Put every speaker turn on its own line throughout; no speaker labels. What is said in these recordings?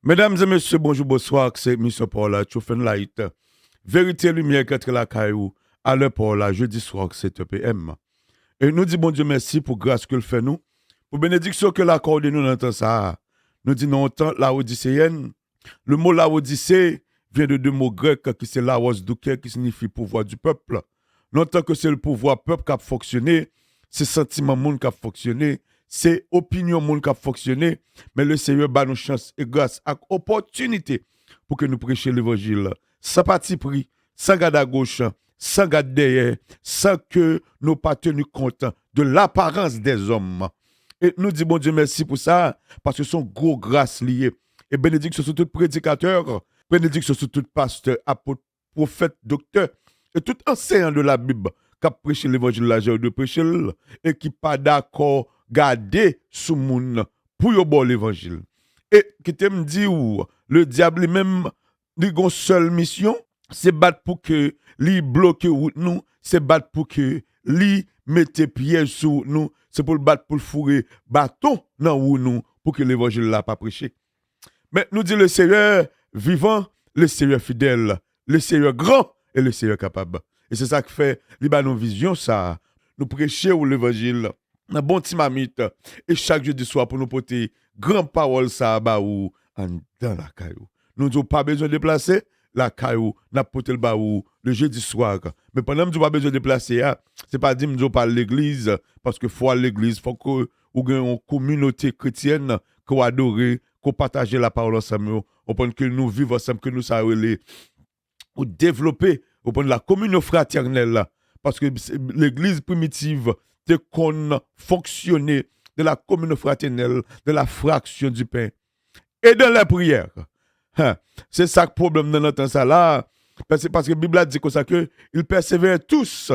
Mesdames et messieurs, bonjour, bonsoir, c'est Mission Paula, Chofen Light. Vérité lumière contre la caillou, à l'heure Paula, jeudi soir, 7 p.m. Et nous disons bon Dieu merci pour grâce que le fait nous, pour bénédiction que l'accorde nous dans le temps ça. Nous disons temps la odysséenne. Le mot la odyssée vient de deux mots grecs qui c'est laos douke qui signifie pouvoir du peuple. Longtemps que c'est le pouvoir peuple qui a fonctionné, c'est sentiment monde qui a fonctionné, c'est opinion monde qui a fonctionné, mais le Seigneur bat nous chance et grâce à opportunité pour que nous prêchions l'évangile sans parti pris, sans garde à gauche, sans garde derrière, sans que nous pas tenu compte de l'apparence des hommes. Et nous disons bon Dieu merci pour ça, parce que son gros grâce liée. Et bénédiction sur tout prédicateur, bénédiction sur tout pasteur, apôtre, prophète, docteur, et tout enseignant de la Bible qui a prêché l'évangile là, j'ai de prêcher et qui pas d'accord garder sous moun pour yo bon l'évangile. Et qui t'aime dit ou le diable lui-même il a une seule mission, c'est battre pour que lui bloque route nous, c'est battre pour que lui mette piège sur nous, c'est pour le battre pour le fourrer bâton dans roue nous pour que l'évangile là pas prêché. Mais nous dit le Seigneur vivant, le Seigneur fidèle, le Seigneur grand et le Seigneur capable. Et c'est ça qui fait, nos vision ça, nous prêcher ou l'évangile, un bon timamite, et chaque jeudi soir pour nous porter grand parole ça ou dans la caillou. Nous n'avons pas besoin de déplacer la caillou, n'a porté le baou le jeudi soir. Mais pendant que nous n'avons pas besoin de déplacer, c'est pas dire que nous pas l'église, parce que faut à l'église, faut que nous ayons une communauté chrétienne qu'on adore, qu'on partage la parole ensemble, on pense que nous vivons ensemble, que nous savons ou développer la communion fraternelle, parce que l'église primitive, c'est qu'on fonctionnait de la communion fraternelle, de la fraction du pain et de la prière. C'est ça le problème dans notre temps ça là, parce que la Bible a dit comme ça que ils persévèrent tous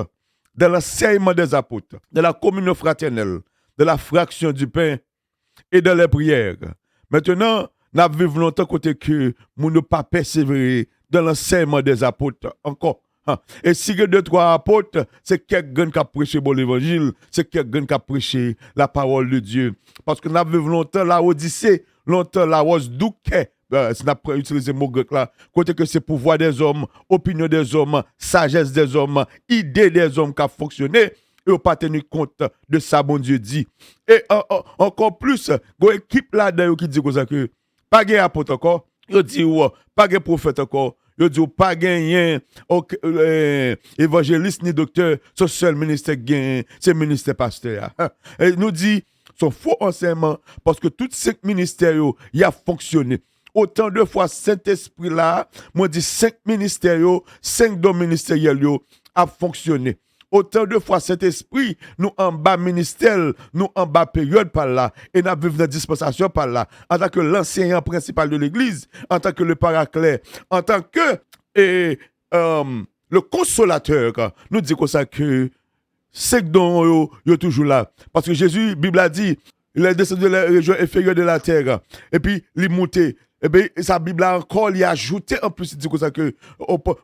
dans l'enseignement des apôtres, de la communion fraternelle, de la fraction du pain et de la prière. Maintenant, nous vivons longtemps côté que nous ne pas persévérer dans l'enseignement des apôtres encore. Et si il y a deux, trois apôtres, c'est quelqu'un qui a prêché bon l'évangile, c'est quelqu'un qui a prêché la parole de Dieu. Parce que nous vivons longtemps la Odyssée, longtemps la was douke, si on a utilisé le mot grec là, côté que c'est pouvoir des hommes, opinion des hommes, sagesse des hommes, idée des hommes qui a fonctionné, et on pas tenu compte de ça, bon Dieu dit. Et encore plus, il y a une équipe là-dedans qui dit que pas de apôtre encore, il dit pas de prophète encore, il dit pas de évangéliste ni docteur, ce seul ministère gain, c'est le ministère pasteur. Et nous dit son faux enseignement parce que tous ces ministères y a fonctionné. Autant de fois Saint-Esprit là, moi dit 5 ministères, 5 dons ministériels a fonctionné. Autant de fois cet esprit, nous en bas ministère, nous en bas période par là, et nous vivons dans dispensation par là, en tant que l'enseignant principal de l'église, en tant que le paraclet, en tant que le consolateur, nous disons ça que c'est dons yo toujours là. Parce que Jésus, Bible a dit, il est descendu de la région inférieure de la terre, et puis il est monté. Et bien, sa Bible a encore, il a ajouté en plus, il dit comme ça que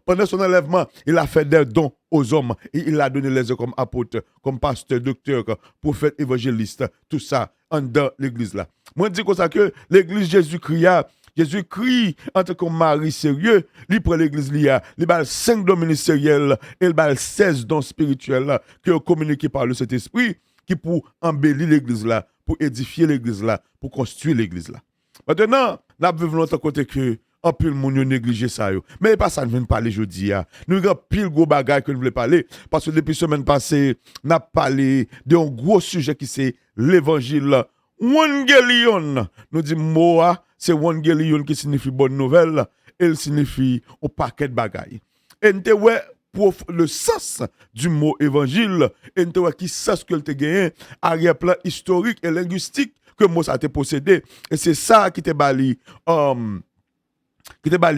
pendant son enlèvement, il a fait des dons aux hommes. Et il a donné les hommes comme apôtres, comme pasteurs, docteurs, prophètes, évangélistes, tout ça, en dans l'église là. Moi, je dis comme ça que l'église Jésus-Christ, en tant que mari sérieux, il prend l'église, il a 5 dons ministériels et il a 16 dons spirituels qui ont communiqué par le Saint-Esprit, qui pour embellir l'église là, pour édifier l'église là, pour construire l'église là. Maintenant, nous vivons longtemps côté que un peu le monde négligé ça yo. Mais pas ça nous vient parler aujourd'hui. Nous avons pile gros bagaille que nous voulons parler parce que depuis semaine passée, nous avons parlé d'un gros sujet qui c'est l'évangile. Wangelion. Nous disons mot c'est Wangelion qui signifie bonne nouvelle et il signifie au paquet de bagaille. Et nous ouais pour le sens du mot évangile et nous qui sens que tu gagné arrière-plan historique et linguistique que Mose a été possédé. Et c'est ça qui te bali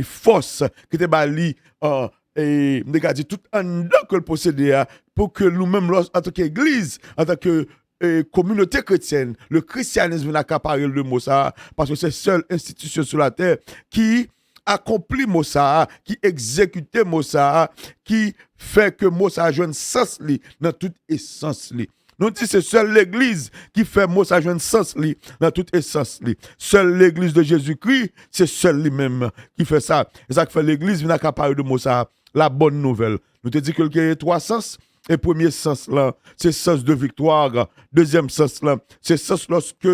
force, qui te bali et dit tout en dedans que le possédé pour que nous-mêmes en tant qu'église, en tant que communauté chrétienne, le christianisme n'a accaparé le mot ça parce que c'est la seule institution sur la terre qui accomplit Mossa, qui exécute Mossa, qui fait que Mossa joue un sens dans toute essence. Nous disons c'est seule l'église qui fait mot ça joint sens li dans toute essence li. Seule l'église de Jésus-Christ, c'est seul lui-même qui fait ça. Et ça qui fait l'église vient à parler de mot ça, la bonne nouvelle. Nous te dit que il y a trois sens. Et premier sens là, c'est sens de victoire. Deuxième sens là, c'est sens lorsque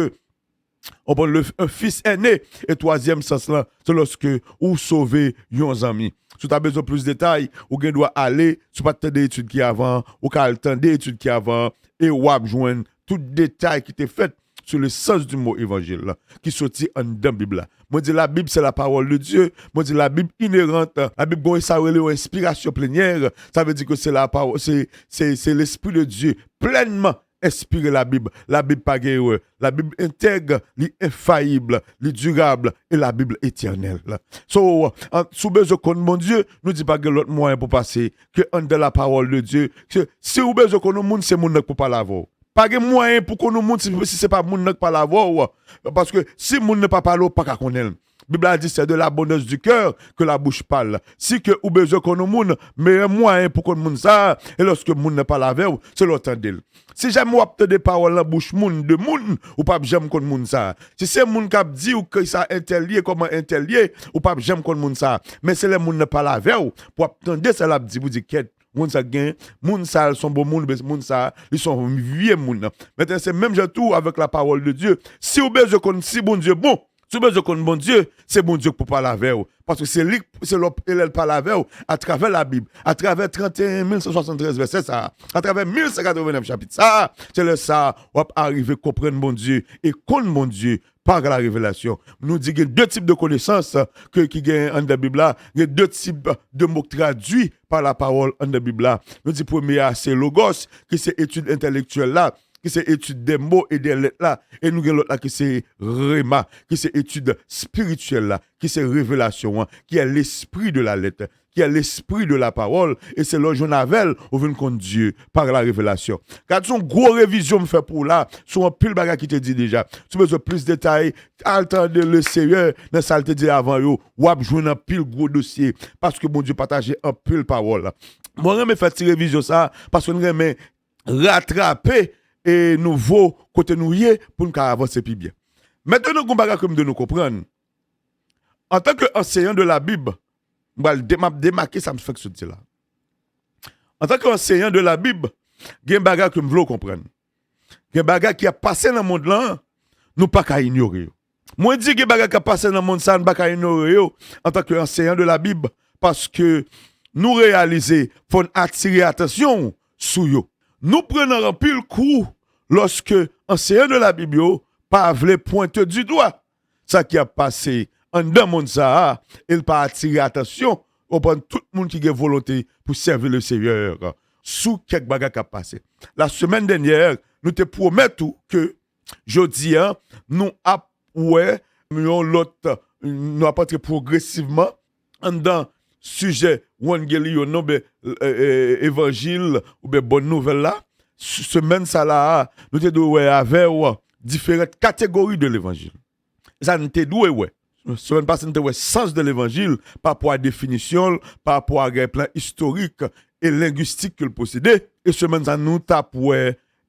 on prend un fils aîné. Et troisième sens là, c'est lorsque ou sauver yon ami. Si tu as besoin de plus de détails, ou tu dois aller, tu pas des études qui avant, ou tu as des études qui avant, et ou joindre tout détail qui t'est fait sur le sens du mot évangile là, qui sortit en dans la Bible là. Moi dis la Bible c'est la parole de Dieu. Moi dis la Bible inhérente. La Bible gon ça relève inspiration plénière. Ça veut dire que c'est la parole, c'est l'esprit de Dieu pleinement inspiré la Bible. La Bible pas erreur. La Bible intègre, l'infaillible, durable et la Bible éternelle. So, sous besoin de mon Dieu, nous dit pas que l'autre moyen pour passer que dans la parole de Dieu. Si vous besoin de nous monde c'est monde pour pas l'avoir. Pas de moyen pour qu'on nous montre si c'est pas moun qui pas la voix parce que si moun ne pas parler pas qu'à connaître. Bible a dit c'est de l'abondance du cœur que la bouche parle. Si que ou besoin qu'on nous moun meilleur moyen pour qu'on moun ça et lorsque moun ne pas la veille, c'est l'entendre. Si j'aime ou apte des paroles dans bouche moun de moun ou pas j'aime qu'on moun ça. Si c'est moun qui dit ou que ça interlié comment interlié ou pas j'aime qu'on moun ça. Mais c'est les moun ne pas la veille pour attendre ça l'a dit vous dit quête moun sa gen, moun sa sont bon moun sa ils sont vieux moun. Maintenant c'est même tout avec la parole de Dieu. Si vous besoin qu'on si bon Dieu bon, si vous besoin qu'on bon Dieu, c'est bon Dieu pour parler avec vous parce que c'est lui elle parle avec vous à travers la Bible, à travers 31 173 versets ça, à travers 1189 chapitres ça, c'est le ça on arriver comprendre bon Dieu et connaître bon Dieu par la révélation. Nous dit qu'il y a deux types de connaissances qui gagnent dans la Bible. Il y a deux types de mots traduits par la parole dans la Bible. Nous dit premier, c'est logos, qui c'est étude intellectuelle là, qui c'est étude des mots et des lettres là. Et nous avons l'autre là qui c'est rhéma, qui c'est étude spirituelle là, qui c'est révélation, qui est l'esprit de la lettre, qui est l'esprit de la parole. Et c'est là Jonavel au venu contre Dieu par la révélation. Quand son gros révision me fait pour là, sur un pile bagage qui te dit déjà. Tu veux plus de détails, attendez le Seigneur dans ça te dit avant yo, ou ap jouer un pile gros dossier parce que mon Dieu partageait un pile parole. Moi je me fait révision ça parce que nous aimons rattraper et nouveau côté nous y pour nous avancer plus bien. Maintenant nous bagage comme de nous comprendre. En tant qu'enseignant de la Bible, je vais démarquer ça me fait que ce dit là. En tant qu'enseignant de la Bible, il y a un bagage que je veux comprendre. Il y a un bagage qui a passé dans le monde là, nous pas qu'à ignorer. Moi je dis qu'il y a un bagage qui a passé dans le monde ça, nous pas qu'à ignorer en tant qu'enseignant de la Bible parce que nous réaliser faut attirer attention sur eux. Nous prenons un pile coup lorsque enseignant de la Bible pas veut pointer du doigt ça qui a passé en dans monde ça, il pas attirer attention au tout le monde qui a volonté pour servir le Seigneur sous quelques bagages qui a passé. La semaine dernière, nous te promettons que jeudi nous l'autre nous apporter progressivement dans sujet évangile ou bien bonne nouvelle là. Semaine ça là, nous te doué avec différentes catégories de l'évangile. Ça nous te doué semaine passée nous te sens de l'évangile par rapport à la définition, par rapport à un plan historique et linguistique qu'il possédait. Et semaine ça nous tape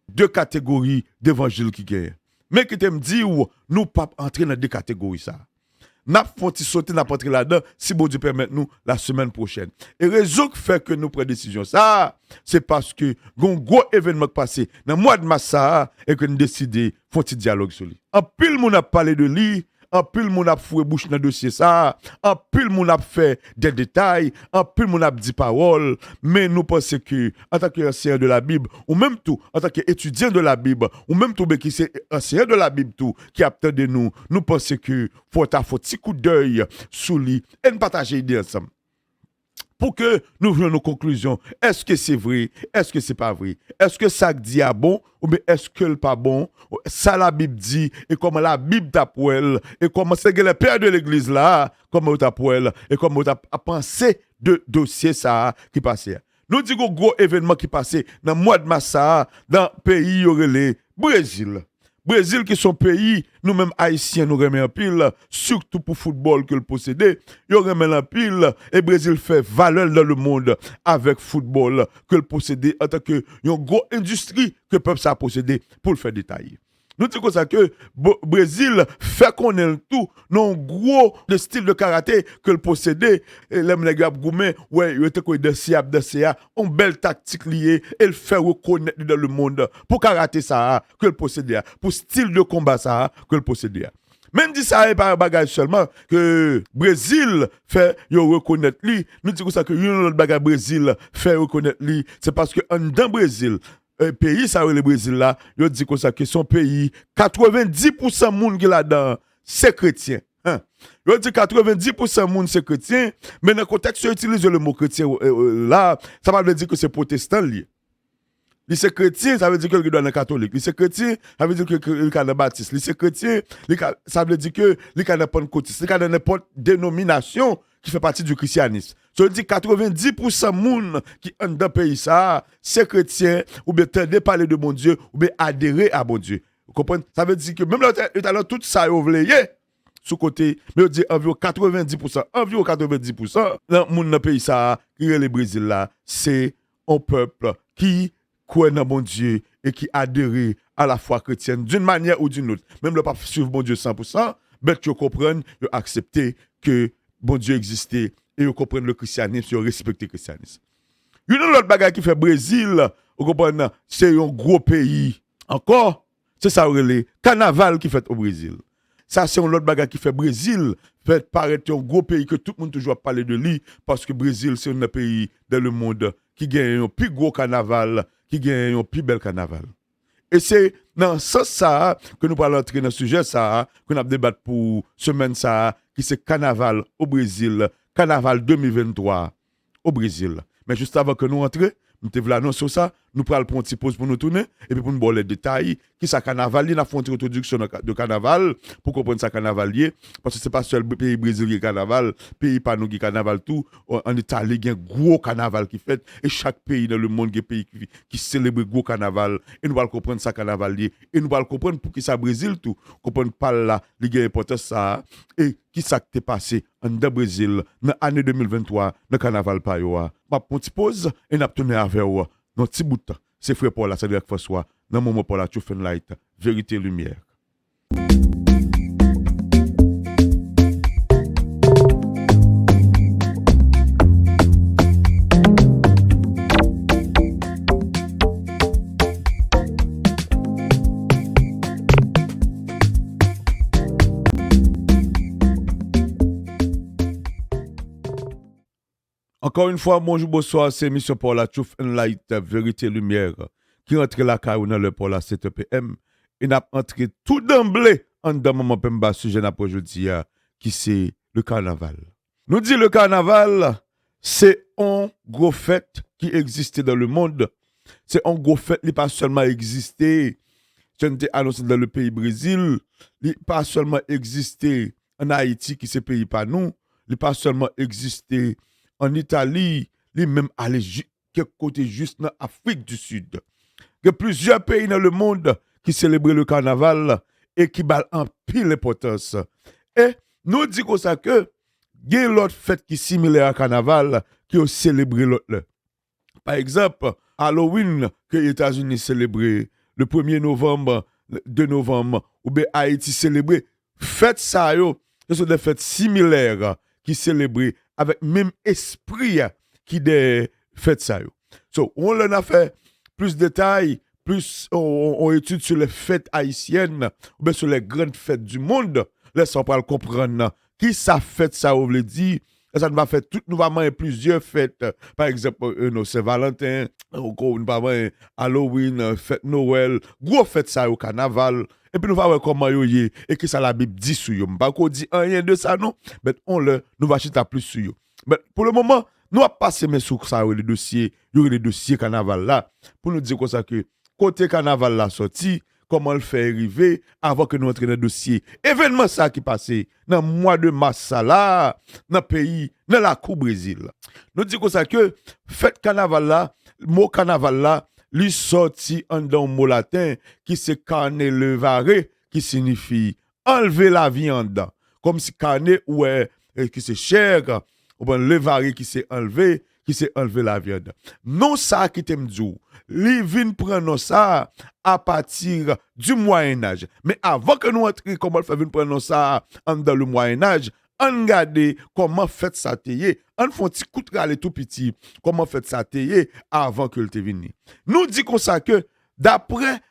deux catégories d'évangile qui gagnent. Mais qui te me dit nous pas entrer dans deux catégories ça. N'a faut sauter n'a pas entrer là-dedans si bon Dieu permet nous la semaine prochaine. Et raison qui fait que nous prenons décision ça, c'est parce que un gros événement qui passé dans le mois de mars et que nous décidons faut un dialogue sur lui. En pile moun a parlé de lui, en pile moun a foué bouche dans dossier ça, en pile moun a fait des détails, en pile moun a dit parole, mais nous pensons que en tant qu'enseignant de la Bible ou même tout en tant qu'étudiant de la Bible ou même tout qui c'est enseignant de la Bible tout qui attend de nous pensons que faut petit coup d'œil sur lui et nous partager idée ensemble. Pour que nous venions nos conclusions. Est-ce que c'est vrai? Est-ce que c'est pas vrai? Est-ce que ça dit à bon? Ou bien est-ce que le pas bon? Ça la Bible dit, et comment la Bible t'a pour elle, et comment c'est que le père de l'église là, comment t'a pour elle, et comment t'a pensé de dossier ça qui passait. Nous disons que gros événement qui passait dans le mois de mars, dans le pays le Brésil. Brésil qui son pays, nous-mêmes haïtiens nous remet en pile, surtout pour football que le posséder, yo remet en pile et Brésil fait valeur dans le monde avec football que le posséder en tant que une grosse industrie que peuple ça posséder pour le faire détailler. Nous disons ça que Brésil fait connaître tout non gros de style de karaté que le posséder l'aime les gars goumé ouais il était quoi de CA on belle tactique liée et le fait reconnaître dans le monde pour karaté ça que le posséder pour style de combat ça que le posséder. Même dit ça est pas un bagage seulement que Brésil fait yo reconnaître lui nous disons ça que une autre bagage Brésil fait reconnaître lui c'est parce que dans Brésil pays ça le Brésil là, yo dit comme ça que son pays 90% monde qui là-dedans c'est chrétien. Hein? Yo dit 90% monde c'est chrétien, mais dans le contexte utilise le mot chrétien là, ça veut dire que c'est protestant lié. Si c'est chrétien, ça veut dire que le doit catholique. Si c'est chrétien, ça veut dire que le est baptiste. Si c'est chrétien, ça veut dire que le est pentecôtiste. Le est n'importe dénomination qui fait partie du christianisme. Ça veut dire 90% moun qui ont dans le pays ça, c'est chrétien, ou bien tendez parler de bon Dieu, ou bien adhérer à bon Dieu. Vous comprenez? Ça veut dire que même là, tout ça, vous voulez sous côté, mais on dit environ 90%, dans le pays ça, qui est le Brésil là, c'est un peuple qui croit dans bon Dieu et qui adhère à la foi chrétienne d'une manière ou d'une autre. Même le pas suivre bon Dieu 100%, mais tu comprends, tu accepter que bon Dieu existait et tu comprends le christianisme, tu respectes le christianisme. Une autre bagaille qui fait Brésil, vous comprenez, c'est un gros pays. Encore, c'est ça le carnaval qui fait au Brésil. Ça, c'est un autre bagage qui fait Brésil, fait paraître un gros pays que tout le monde toujours parle de lui, parce que Brésil, c'est un pays dans le monde qui gagne un plus gros carnaval, qui gagne un plus bel carnaval. Et c'est dans ce ça que nous allons entrer dans ce sujet ça, qu'on a débattu pour semaine ça, qui c'est carnaval au Brésil, carnaval 2023 au Brésil. Mais juste avant que nous entrions, nous te voulons annoncer ça, nous prenons une petite pause pour nous tourner, et puis pour nous voir les détails, qui c'est carnaval, il a fait une introduction de carnaval, pour comprendre ça carnavalier, parce que ce n'est pas seul pays brésilien qui carnaval, pays pas nous qui carnaval tout, en Italie, il y a un gros carnaval qui fait, et chaque pays dans le monde, il y a un pays qui célèbre gros carnaval, et nous allons comprendre ça carnavalier, et nous allons comprendre pour qui ça Brésil tout, comprendre par là, il y a importance ça, et qui ça qui t'est passé en Brésil, dans l'année 2023, dans le carnaval Payoa. Ma petite pause, et nous allons avec vous. Notre petit bout de temps, c'est frère Paul, c'est direct François, dans le moment pour la Truth and Light, vérité lumière. Encore une fois, bonjour, bonsoir, c'est Mission pour la Truth and Light, vérité lumière, qui rentre la caille dans le pour la 7 PM. Et n'a entré tout d'emblée en dans moment pemba sujet n'a pas aujourd'hui, qui c'est le carnaval. Nous dit le carnaval, c'est un gros fête qui existait dans le monde. C'est un gros fête qui pas seulement existé, j'étais annoncé dans le pays Brésil, il pas seulement existé en Haïti qui c'est pays pas nous, il pas seulement existé en Italie, lui même aller quelque côté juste dans l'Afrique du Sud. Il y a plusieurs pays dans le monde qui célèbrent le carnaval et qui bal en pile l'importance. Et nous disons ça que il y a l'autre fête qui est similaire à carnaval qui ont célébré l'autre. Par exemple, Halloween que les États-Unis célébrent le 1er novembre, le 2 novembre, ou bien Haïti célébré. Fête ça yo, ce sont des fêtes similaires qui célébrent avec même esprit qui des fêtes ça yo. So, on en a fait plus de détails, plus on étude sur les fêtes haïtiennes, ou bien sur les grandes fêtes du monde. Laissons pas le comprendre qui ça fête ça on veut dire. Ça nous va faire tout nouvellement plusieurs fêtes. Par exemple, Saint-Valentin, Halloween, fête Noël, gros fête ça au carnaval. Et puis nous va voir comment yo y et que ça la Bible dit sur yo. Pas qu'on dit rien de ça non, mais nous va chita plus sur yo. Mais pour le moment, nous va passer mes sur ça les dossiers, les dossiers carnaval là pour nous dire comme ça que côté carnaval là sorti, comment le faire arriver avant que nous entrions dans le dossier. Événement ça qui passé dans le mois de mars là, dans le pays, dans la cour Brésil. Nous disons comme ça que fête carnaval là, le mot carnaval là, li sorti en d'un mot latin qui c'est carne levare, qui signifie enlever la viande. Comme si carne ou qui c'est chair, ou bien levare qui c'est enlever la viande. Non ça qui t'aime dit, li vin prendre ça à partir du Moyen-Âge. Mais avant que nous entrions comment le fait vin prendre ça dans le Moyen-Âge, on regarde comment fait ça teye, on font petit coup de râle tout petit, comment fait ça teye avant que le te vini. Nous dit comme ça que d'après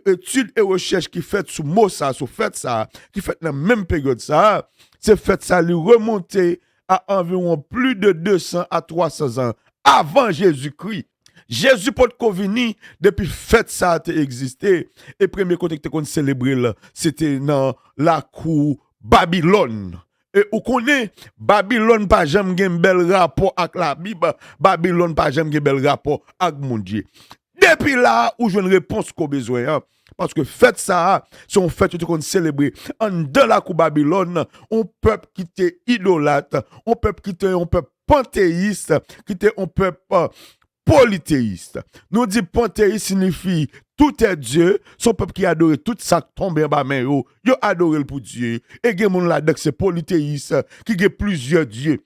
études et recherches qui fait sur mot ça, sur fait ça, qui fait dans la même période ça, c'est fait ça lui remonter à environ plus de 200 à 300 ans avant Jésus-Christ. Jésus pot vini depuis fête ça a existé et premier côté qu'on célébrer c'était dans la cour Babylone. Et ou connaît Babylone pas jamais gen bel rapport avec la Bible, Babylone pas jamais gen bel rapport avec mon Dieu. Depuis là où je une réponse qu'on besoin hein, parce que fête ça son fête qu'on célébrer en dans la cour Babylone, on peuple qui était idolâtre, on peuple qui était un peuple panthéiste, qui était un peuple polythéiste. Nous dit panthéiste signifie tout est Dieu, son peuple qui adore tout ça tombe en bas main yo adore pour Dieu. Et gen moun là c'est polythéiste qui gen plusieurs dieux.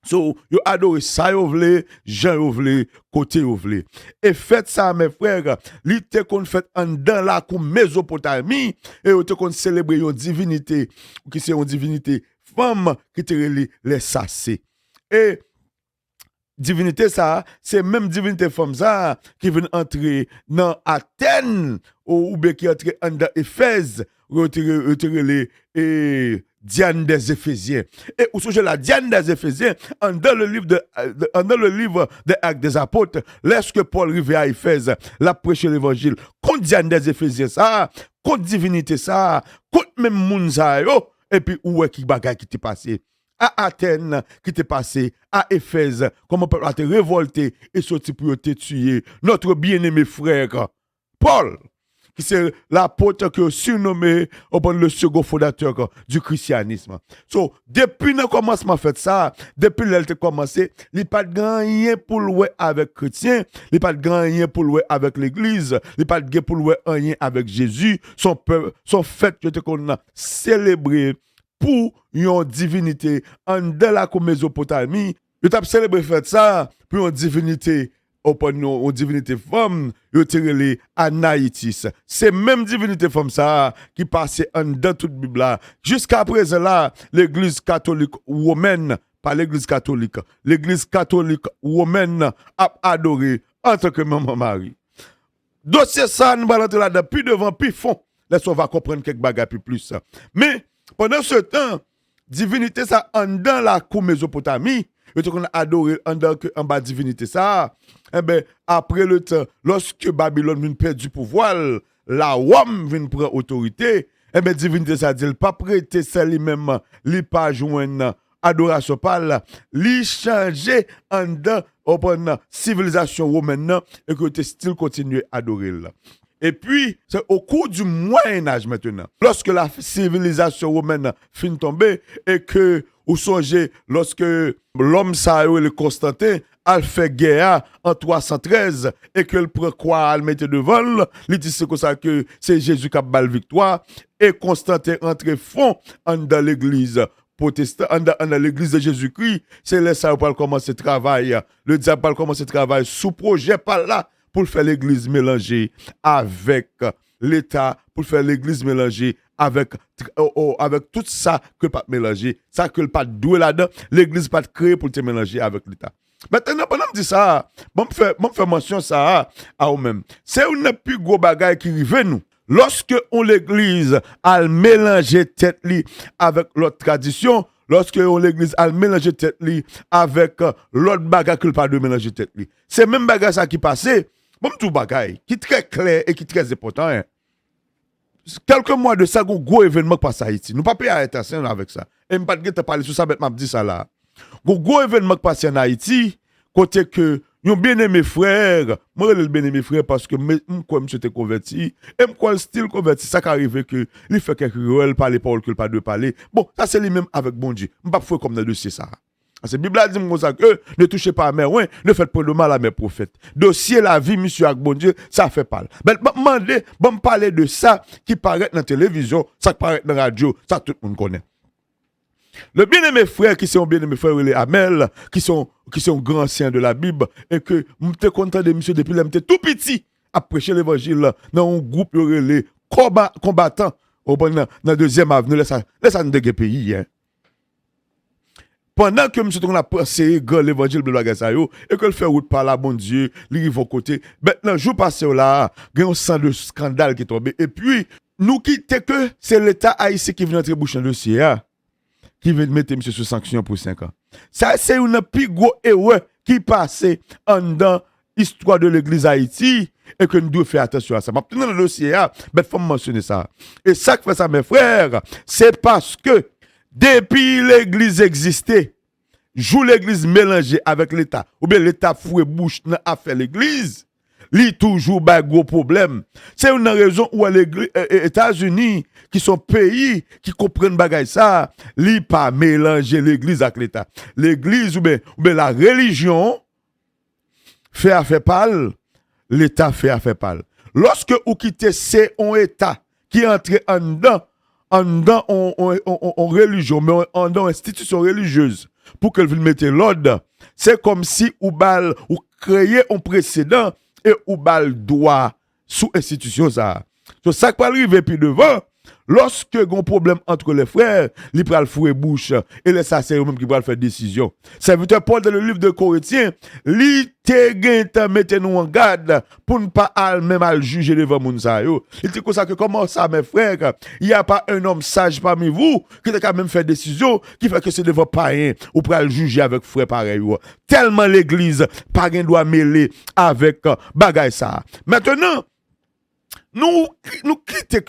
So, yo adore ça yo vle, Jean yo vle, côté yo vle. Et faites ça mes frères, li te kon fait en dans la cour Mésopotamie et yo te kon célébrer une divinité qui c'est une divinité femme qui te les sacés. Et divinité ça, c'est même divinité femme ça qui vient entrer dans Athènes ou bien qui entre dans Éphèse, retirer les Diane des Éphésiens. Et où sont la Diane des Éphésiens dans le livre des Actes des Apôtres, lorsque Paul arrive à Éphèse, l'a prêché l'évangile contre Diane des Éphésiens ça, contre divinité ça, contre même moun ça yo, et puis où est qui bagay qui t'est passé? À Athènes qui t'est passé, à Éphèse, comment peuple a été révolté et sorti pour te tuer notre bien-aimé frère Paul, qui c'est l'apôtre que surnommé le second fondateur du christianisme. So, depuis le commencement fait ça, depuis l'elle a commencé, il n'y a pas de rien pour louer avec chrétien, il n'y a pas de rien pour louer avec l'église, il n'y a pas de pour louer rien avec Jésus, son fait que qu'on a célébré pour une divinité en de la Mésopotamie. Ils ont célébré fait ça pour une divinité une divinité femme, ils ont tiré Anaïtis. C'est même divinité femme ça qui passait en dans toute la Bible. Jusqu'à présent là, l'église catholique romaine, pas l'église catholique romaine a adoré en tant que maman Marie. Dossier ça, nous allons rentrer là depuis devant, puis fond. Là, on va comprendre quelques bagages plus. Mais, pendant ce temps, divinité ça en dans la cour Mésopotamie, et qu'on a adoré en bas divinité ça, eh ben, après le temps, lorsque Babylone vient perdre du pouvoir, la Rome vient prendre autorité, eh ben, divinité ça dit, pas prêter ça lui-même, lui pas joindre adoration par lui changer en dans civilisation romaine et que le style continue à adorer là. Et puis, c'est au cours du Moyen-Âge maintenant, lorsque la civilisation romaine finit tomber et que, vous songez, lorsque l'homme Saïo et le Constantin a fait guerre en 313 et que le prend quoi, elle mettait devant, il dit c'est comme ça que c'est Jésus qui a battu la victoire et Constantin entre fond dans l'église protestant, dans l'église de Jésus-Christ, c'est là ça va commencer le travail. Le diable va commencer le travail sous projet par là pour faire l'église mélangée avec l'État, pour faire l'église mélangée avec tout ça que pas mélanger, ça que le pas doué là-dedans, l'église pas créée pour te mélanger avec l'État. Maintenant, pendant que je dis ça, je fais mention ça à vous-même. C'est un plus gros bagage qui arrive nous. Lorsque on l'église a mélangé tête li avec l'autre tradition, lorsque on l'église a mélangé tête li avec l'autre bagage que le pas de mélanger tête li. C'est même bagage ça qui passait. Bon, tout bagay, qui est très clair et qui est très important. Hein. Quelques mois de ça, un gros événement passe à Haïti. Nous ne pouvons pas attention avec ça. Et je ne vais pas parler sur ça, mais je dis ça là. Un gros événement passe en Haïti, côté que nous bien-aimé frère, moi je le bien-aimé frère parce que moi je suis converti, et moi le style converti, ça qui arrive que il fait quelque chose, parler paroles que pas de parler. Bon, ça c'est lui-même avec bon Dieu. Je ne peux pas faire comme dans le dossier ça. Parce que la Bible a dit comme ça que ne touchez pas à mes oins, ne faites pas de mal à mes prophètes. Dossier la vie, monsieur avec bon Dieu, ça fait pas. Ben, me parler de ça qui paraît dans la télévision, ça qui paraît dans la radio, ça tout le monde connaît. Le bien-aimé frère, qui sont bien-aimés frères, les Amel, qui sont grands anciens de la Bible, et que je suis content de monsieur depuis que tout petit, à prêcher l'évangile dans un groupe, les combattants, dans la deuxième avenue, laisse ça nous déguer pays, hein. Pendant que monsieur a passé l'évangile de la Gazayo et que le fait route par là, bon Dieu, il arrive au côté. Maintenant, jour passé là, il y a un sang de scandale qui est tombé. Et puis, nous quittons que c'est l'État haïtien qui vient entrer bouche dans le dossier, qui vient mettre monsieur sous sanction pour 5 ans. Ça, c'est une plus gros erreur qui passe en dans l'histoire de l'Église Haïti et que nous devons faire attention à ça. Maintenant, dans le dossier, il faut mentionner ça. Et ça qui fait ça, mes frères, c'est parce que depuis l'Église existait, joue l'Église mélangée avec l'État, ou bien l'État fouet bouche dans l'affaire l'Église, li toujours ba gros problème. C'est une raison où les États-Unis, qui sont pays qui comprennent bagay ça, li pas mélanger l'Église avec l'État. L'Église ou bien la religion fait affaire pâle, l'État fait affaire pâle. Lorsque vous quittez c'est un État qui entre en dedans en religion, mais en dedans institution religieuse, pour qu'elle vienne mettre l'ordre, c'est comme si ou créer un précédent et ou droit sous institution ça. Donc ça qui peut arriver puis devant, lorsque il y a un problème entre les frères, ils prennent le fouet bouche et les sacerdotes eux-mêmes qui prennent faire décision. Serviteur Paul dans le livre de Corinthiens, li te mettez nous en garde pour ne pas même à juger devant moun sa yo. Il dit comme ça que comment ça mes frères, il n'y a pas un homme sage parmi vous qui a quand même fait décision qui fait que c'est devant païen ou pour le juger avec frère pareil. Tellement l'église pas gain doit mêler avec bagay ça. Maintenant nous quittons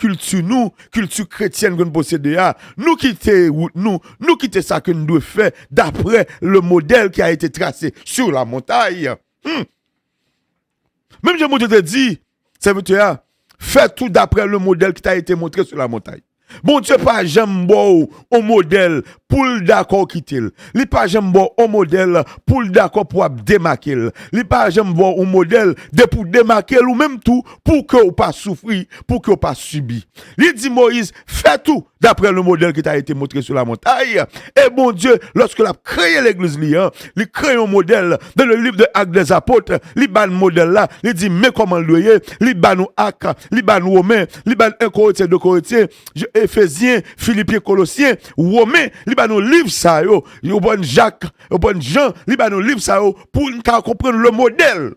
culture chrétienne que nous possédons, nous quittons ça que nous devons faire d'après le modèle qui a été tracé sur la montagne. Même je te dis, serviteur, fais tout d'après le modèle qui t'a été montré sur la montagne. Bon Dieu pas jamais bon au modèle pour d'accord quitter. Li pas jamais bon au modèle pour d'accord pour démarquer. Li pas jamais bon au modèle de pour démarquer ou même tout pour que ou pas souffrir, pour que ou pas subir. Li dit Moïse, fais tout d'après le modèle qui t'a été montré sur la montagne. Et bon Dieu, lorsque l'a créé l'église liant, il crée un modèle dans le livre de Actes des apôtres, li ban modèle là, il dit mais comment le li ban Actes, li ban Romains, li ban 1 Corinthiens, 2 Corinthiens, Éphésiens, Philippiens, Colossiens, Romains, li ba nou livre ça yo bon Jacques, yo bon Jean, li ba nou livre ça yo pour nous comprendre le modèle.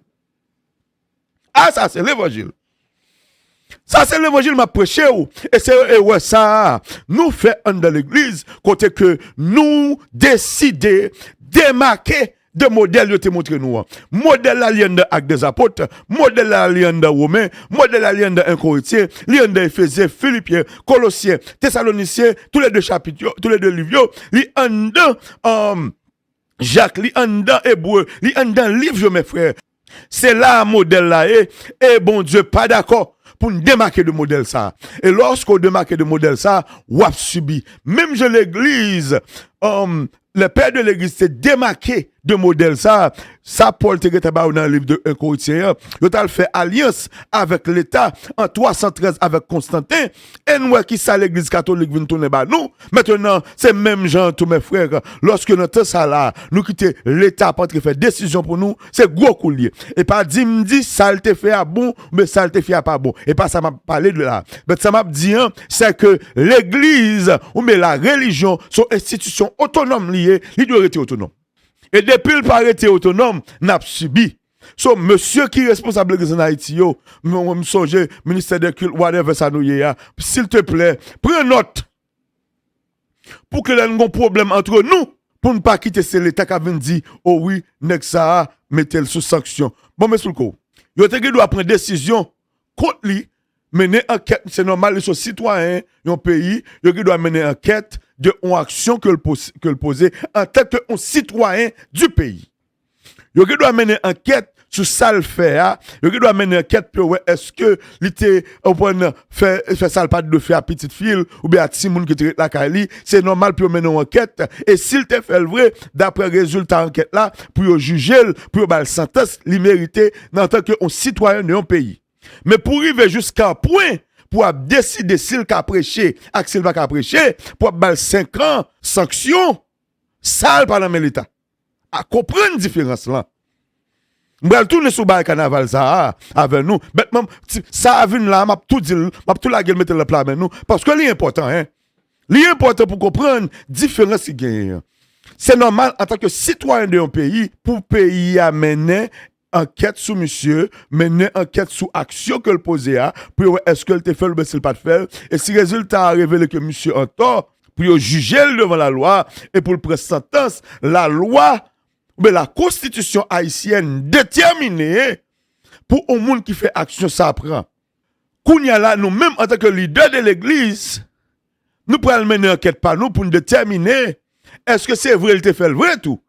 Ah ça c'est l'évangile. Ça c'est l'évangile m'a prêché et c'est ouais ça nous fait dans l'église côté que nous décider démarquer de modèle yo te montré nous. Modèle alien de Actes des apôtres, modèle alien de Romains, modèle alien de 1 Corinthiens, lien de Éphésiens, Philippiens, Colossiens, Thessaloniciens, tous les deux chapitres, tous les deux livres, li en dans Jacques, li en dans Hébreu, li en dans livre mes frères. C'est là modèle là et bon Dieu pas d'accord pour nous démarquer de modèle ça. Et lorsqu'on démarque de modèle ça, on a subi. Même je l'église, le père de l'église s'est démarqué de modèle ça. Ça, Paul te dans le livre de 1 Corinthiens. Il a fait alliance avec l'État en 313 avec Constantin. Et nous, qui ça l'église catholique vient tourner bas nous. Maintenant, c'est même gens, tous mes frères. Lorsque notre ça là, nous quitter l'État pour faire décision pour nous, c'est gros coulier. Et pas dit, ça te fait à bon, mais ça te fait à pas bon. Et pas ça m'a parlé de là. Mais ça m'a dit, c'est que l'église, ou mais la religion, sont institutions autonomes liées, ils doivent être autonomes. Et depuis le pas été autonome, n'a subi. So, monsieur qui est responsable de Haïti, me songe, ministère de culte, whatever ça nous y a, s'il te plaît, prends note. Pour que l'on ait un problème entre nous, pour ne pas quitter l'État qui vient dire, oh oui, Nexa, mettez-le sous sanction. Bon, mais sous le coup, il doit prendre décision contre lui, mener enquête, c'est normal, ils sont citoyens d'un pays, il doit mener enquête de une action que le poser en tant que citoyen du pays. Il doit mener enquête sous ça le fait, il doit mener enquête pour est-ce que il était fait ça pas de faire à petite fille ou bien à petit monde qui était la Kali, c'est normal pour mener une enquête et s'il te fait le vrai d'après résultat enquête là pour juger pour bal sentence, il mérité en tant que citoyen de un pays. Mais pour arriver jusqu'à un point pour décider s'il a prêché, ou s'il va prêcher, pour bal 5 ans sanction, ça pas dans l'État. À comprendre la différence là. M'bral tourner sous bail carnaval ça avec nous. Bêtement ça vient là, m'a tout dit, m'a tout la gueule mettre le plat avec nous parce que l'important l'important pour comprendre différence qui gagne. C'est normal en tant que citoyen d'un pays pour pays à mener enquête sous monsieur, mener enquête sous action que le posé a pour est-ce que le te fait ou s'il pas faire et si résultat a révélé que monsieur en tort pour juger devant la loi et pour le prendre sentence, la loi mais la constitution haïtienne déterminée pour un monde qui fait action ça prend. Kounya là nous même en tant que leader de l'église, nous prenons mener enquête par nous pour nous déterminer est-ce que c'est vrai il te fait le vrai tout.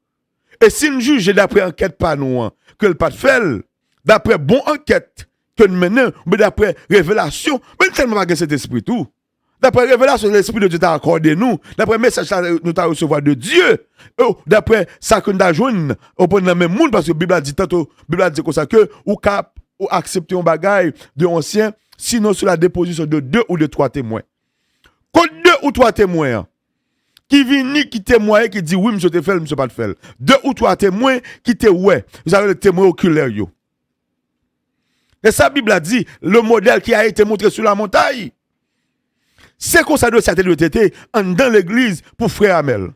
Et si nous jugeons d'après enquête par nous que le pas de fait d'après bon enquête que nous menons mais d'après révélation, mais tellement pas cet esprit tout. D'après révélation, l'Esprit de Dieu t'a accordé nous. D'après message que nous t'a recevoir de Dieu. D'après ça que nous t'a joint au point de la même monde, parce que la Bible a dit tantôt, la Bible a dit comme ça que, ou accepter un bagage de ancien, sinon sur la déposition de 2 ou de 3 témoins. Quand 2 ou 3 témoins, qui viennent, qui témoignent, qui disent oui, monsieur te fait, monsieur pas te fait. 2 ou 3 témoins qui te ouais. Vous avez le témoin oculaire, yo. Et ça, la Bible a dit, le modèle qui a été montré sur la montagne. C'est comme ça doit être dans l'église pour frère Amel.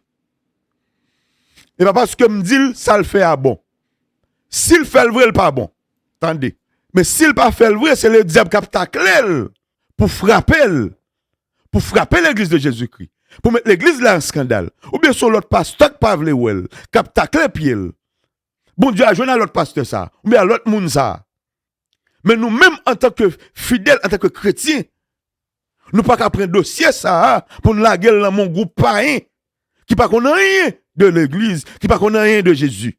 Et pas parce que me dit ça le fait à bon. S'il fait le vrai, il pas bon. Attendez. Mais s'il pas fait le vrai, c'est le diable qui a taclé pour frapper l'église de Jésus-Christ. Pour mettre l'église là en scandale. Ou bien sur l'autre pasteur qui pas well, qui a taclé pied. Bon Dieu a joué à l'autre pasteur ça, ou bien à l'autre monde ça. Mais nous même en tant que fidèles, en tant que chrétiens, nous pas qu'à prendre dossier ça pour nous la gueule dans mon groupe païen qui pas connaît rien de l'église, qui pas connaît rien de Jésus.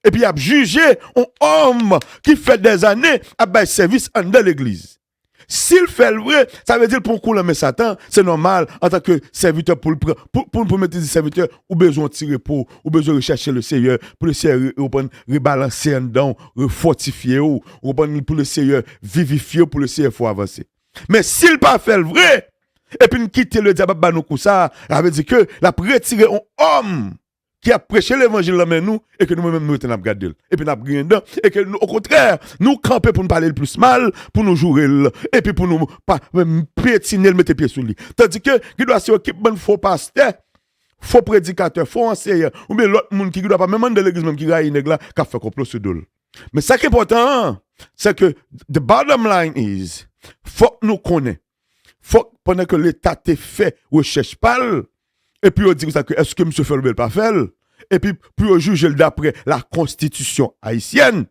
Et puis a jugé un homme qui fait des années à bail service dans l'église. S'il fait le vrai, ça veut dire pour couler mais Satan, c'est normal en tant que serviteur pour mettre des serviteurs ou besoin de tirer pour ou besoin de rechercher le Seigneur pour le Seigneur rebalancer en dedans, refortifier ou pour le Seigneur vivifier pour le Seigneur faut avancer. Mais s'il pas fait le vrai, et puis nous quitter le diable nous ça, ça veut dire que la retirer un homme qui a prêché l'évangile là nous et que nous-mêmes nous étions regardés et puis nous avons gagné dedans et que nous, au contraire nous camper pour nous parler le plus mal pour nous jouer et puis pour nous pas piétiner mettre pied sur lui tandis que il doit se équipement faux pasteur faux prédicateur faux enseignant ou bien l'autre monde qui doit pas même de l'église même qui raille nèg là qui fait complot sur dol mais ça qui est important c'est que the bottom line is faut que nous connaissons faut pendant que l'état te fait recherche pas et puis on dit ça que est-ce que monsieur fait le pas fait et puis on juge d'après la constitution haïtienne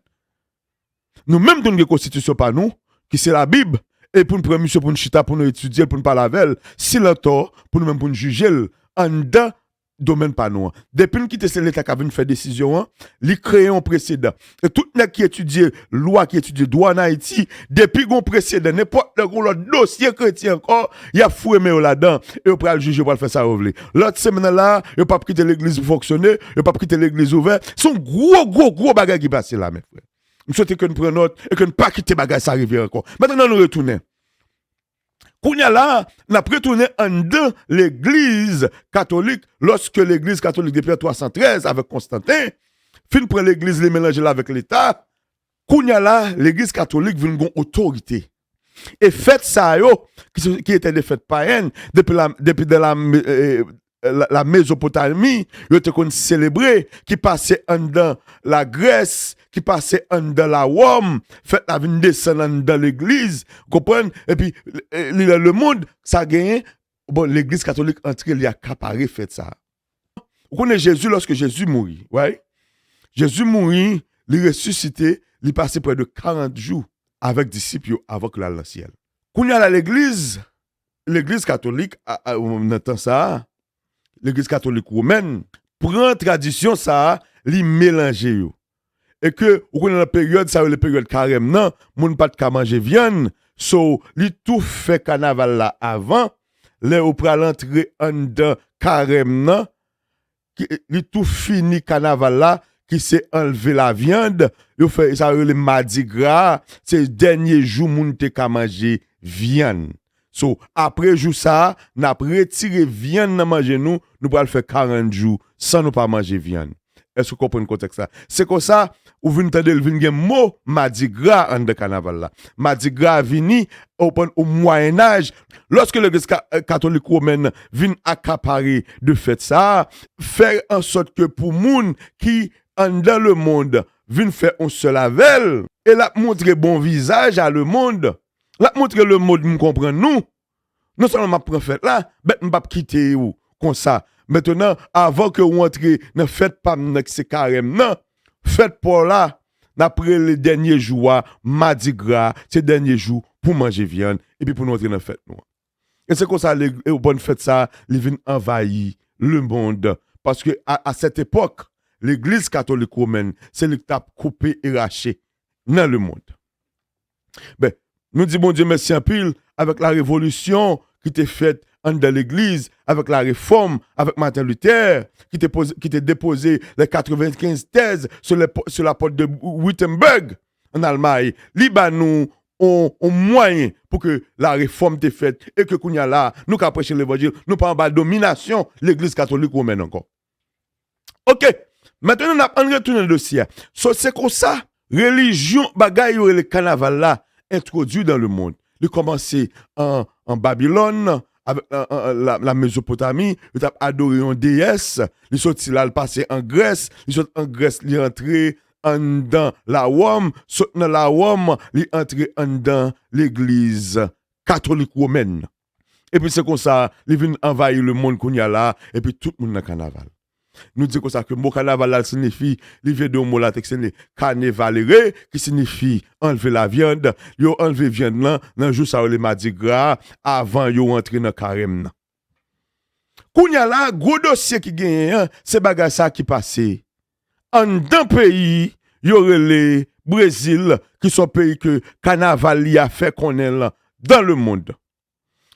nous même dans une constitution pas nous qui c'est la Bible et pour nous prendre monsieur pour nous chita pour nous étudier pour nous parler avec elle si le tort pour nous même pour nous juger en dedans domaine pas nous. Depuis qu'il était l'État qui a venu faire décision, il crée un précédent. Et tout le monde qui étudie loi, qui étudie droit en Haïti, depuis qu'on précédent, n'importe quel dossier chrétien encore, il y a foué là-dedans. Et on peut le juger pour le faire ça revenir. L'autre semaine là, il pas quitter l'église pour fonctionner, il pas quitter l'église ouverte. C'est un gros bagage qui passe là, mes frères. Je souhaite que nous prenions note et que nous ne pas quitter bagage ça arrive encore. Maintenant, nous retournons. Kounya là, n'a retourné en dedans l'église catholique, lorsque l'église catholique depuis 313 avec Constantin, fin prend l'église les mélanger là avec l'État, Kounya là, l'église catholique vient une autorité. Et fête ça yo, qui était des fêtes païennes, depuis la Mésopotamie, yo était qu'on célébrer, qui passait en dedans la Grèce, qui passait en dedans la Rome, fait la vie descendre dans l'église, comprenez? Et puis, le monde, ça a gagné, bon, l'église catholique entre il y a accaparé, fait ça. Vous connaissez Jésus lorsque Jésus mourit, ouais? Jésus mourit, il ressuscité, il passé près de 40 jours avec disciples avant que la ciel. Quand il y a l'église catholique, on entend ça, l'église catholique romaine, prend tradition ça, li mélanger yo. et que ou connaît la période ça la période carême non moun pas de manger viande so li tout fait carnaval là avant les ou pral entrer en dedans carême non li tout fini carnaval là qui s'est enlevé la viande yo fait ça le mardi gras c'est dernier jour moun te ka manger viande so après jour ça n'a retiré viande nan manger nous pral faire 40 jours sans nous pas manger viande. Est-ce que vous comprenez le contexte ça? C'est comme ça, ou vous entendez le mot Mardi Gras en de carnaval là. Mardi Gras vini au Moyen Âge, lorsque l'Église catholique romaine vient accaparer de fait ça, faire en sorte que pour moun qui dans le monde vient faire un seul avec et la montrer bon visage à le monde. La montrer le monde nous comprend nous. Non seulement m'a prend fête là, mais m'pa quitter ou comme ça. Maintenant, avant que vous entrez, ne faites pas c'est carême, non. Faites pour là, après les derniers jours, Mardi Gras, ces derniers jours, pour manger viande, et puis pour nous entrer dans la fête. Et c'est comme ça, les bonnes fêtes, ça, ils viennent envahir le monde. Parce que à cette époque, l'Église catholique romaine, c'est le qui a coupé et raché dans le monde. Ben, nous disons, bon Dieu, merci un pile, avec la révolution qui était faite dans l'Église, avec la réforme, avec Martin Luther, qui était déposé les 95 thèses sur la porte de Wittenberg, en Allemagne. Liban ont moyen pour que la réforme t'ait faite et que qu'on y a là, nous qu'à prêcher l'évangile, nous pas en bas domination l'Église catholique romaine encore. OK. Maintenant, on a retourné le dossier. So, c'est comme ça, religion, bagaille, le carnaval là, introduit dans le monde. Il commençait en Babylone, avec la Mésopotamie, il a adoré une déesse, il sorti là, il passé en Grèce, il sorti en Grèce, il est entré dans la Rome, sorti dans la Rome, il est entré dans l'église catholique romaine. Et puis c'est comme ça, il vient envahir le monde qu'on y a là, et puis tout le monde dans le carnaval. Nous disons comme ça que le mot carnaval là signifie, il vient de mot latin qui carnavalere, qui signifie enlever la viande. Yo enlever viande là, dans jour ça le mardi gras, avant yo entrer dans carême. Kounya là, gros dossier qui gagne, c'est bagay ça qui passé. En d'un pays, yo relé Brésil, qui sont pays que carnaval y a fait connaître dans le monde.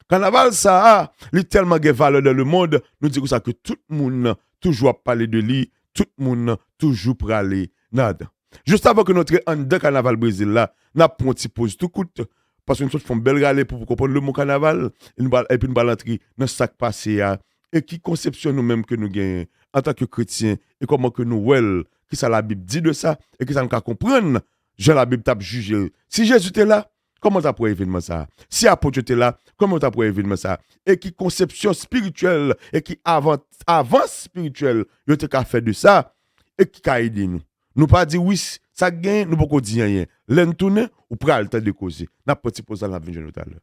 Carnaval ça, il tellement de valeur dans le monde, nous disons ça que tout le monde toujours parler de lui, tout le monde toujours pour aller nada. Juste avant que notre en de carnaval Brésil là, n'a pas un petit pause tout coûte parce que nous font belle râler pour comprendre le mot carnaval et puis nous balantri dans sac passé et qui conception nous-mêmes que nous gagnons en tant que chrétiens et comment que nous well qui ça la Bible dit de ça et qui ça nous comprendre, Jean la Bible t'a jugé. Si Jésus était là, comment t'as pour événement ça? Si apôtre était là, comment t'as pour événement ça? Et qui conception spirituelle et qui avance spirituelle, yo te ka fait de ça et qui ka aidé nous. Nous pas dire oui, ça gagne, nous pas dire rien. L'en tourner ou pral temps de causer. N'a pas petit pose dans la vie tout à l'heure.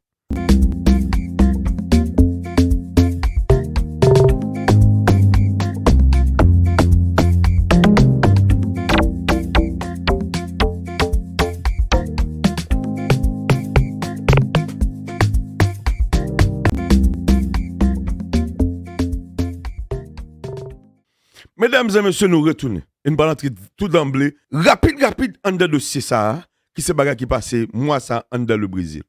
Mesdames et messieurs, nous retournons. Une balance tout d'emblée. Rapide, en de dossier ça, qui se bagarre qui passé, moi ça, en de le Brésil.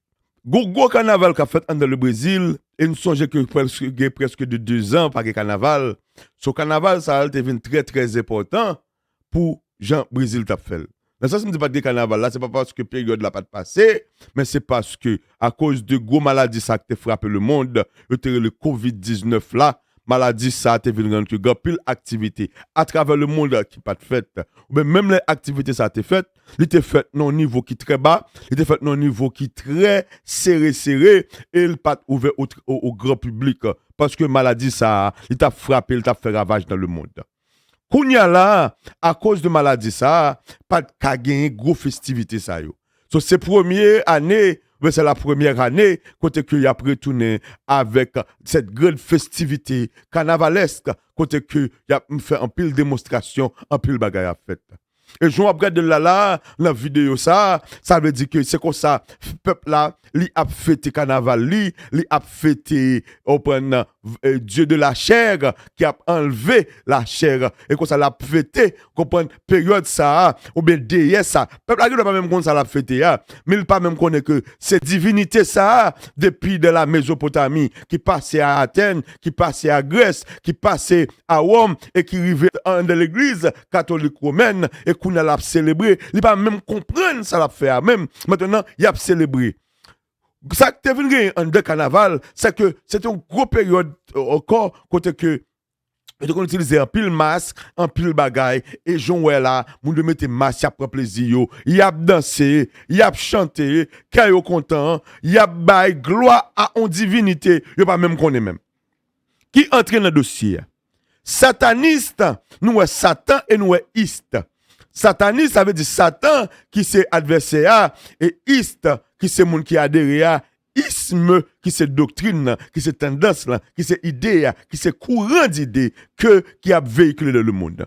Gros carnaval qu'a fait en de le Brésil, et nous songeons que presque de 2 ans par carnaval. Ce carnaval, ça a été très, très important pour Jean Brésil t'a fait. Dans ça, ce n'est pas que carnaval là, c'est pas parce que période là pas passé, mais c'est parce que, à cause de gros maladies ça qui a frappé le monde, le COVID-19 là, maladie ça te vient rendre que grand pile activité à travers le monde qui pas de fait ou même les activités ça te fait il te fait non niveau qui très bas il te fait non niveau qui très serré et il pas ouvert au grand public parce que maladie ça il t'a frappé il t'a fait ravage dans le monde. Kounya là à cause de maladie ça pas de ka gagner gros festivité ça yo. So c'est première année mais c'est la première année côté que y a retourné avec cette grande festivité carnavalesque côté que y a fait un pile démonstration un pile bagaille à fait. Et je regarde là, la vidéo ça veut dire que c'est comme ça, peuple là, li a fêté carnaval, li a fêté Dieu de la chair, qui a enlevé la chair. Et comme ça l'a fêté, comprendre période ça, ou bien déesse ça. Peuple là, il ne pas même connaître ça l'a fêté, mais il pas même connaître que c'est divinité ça, depuis de la Mésopotamie, qui passait à Athènes, qui passait à Grèce, qui passait à Rome, et qui arrivait dans l'église catholique romaine, et qu'on a célébré. Il pas même comprendre ça l'a fait, même. Maintenant, il a célébré. Ça qui est venu en deux carnaval, c'est que c'était une grosse période encore, côté que on utilisait un pile masque, un pile bagaille, et Jean là, moun de mettre masque, y a pris plaisir, y a dansé, y a chanté, kayo content, y a bail gloire à une divinité, y a pas même qu'on est même. Qui entre dans le dossier? Sataniste, nous est Satan et nous est Iste. Sataniste, ça veut dire Satan qui c'est adversaire, et Iste qui c'est moun qui adhère à isme, qui c'est doctrine, qui c'est tendance, qui c'est idée, qui c'est courant d'idées qui a véhiculé dans le monde.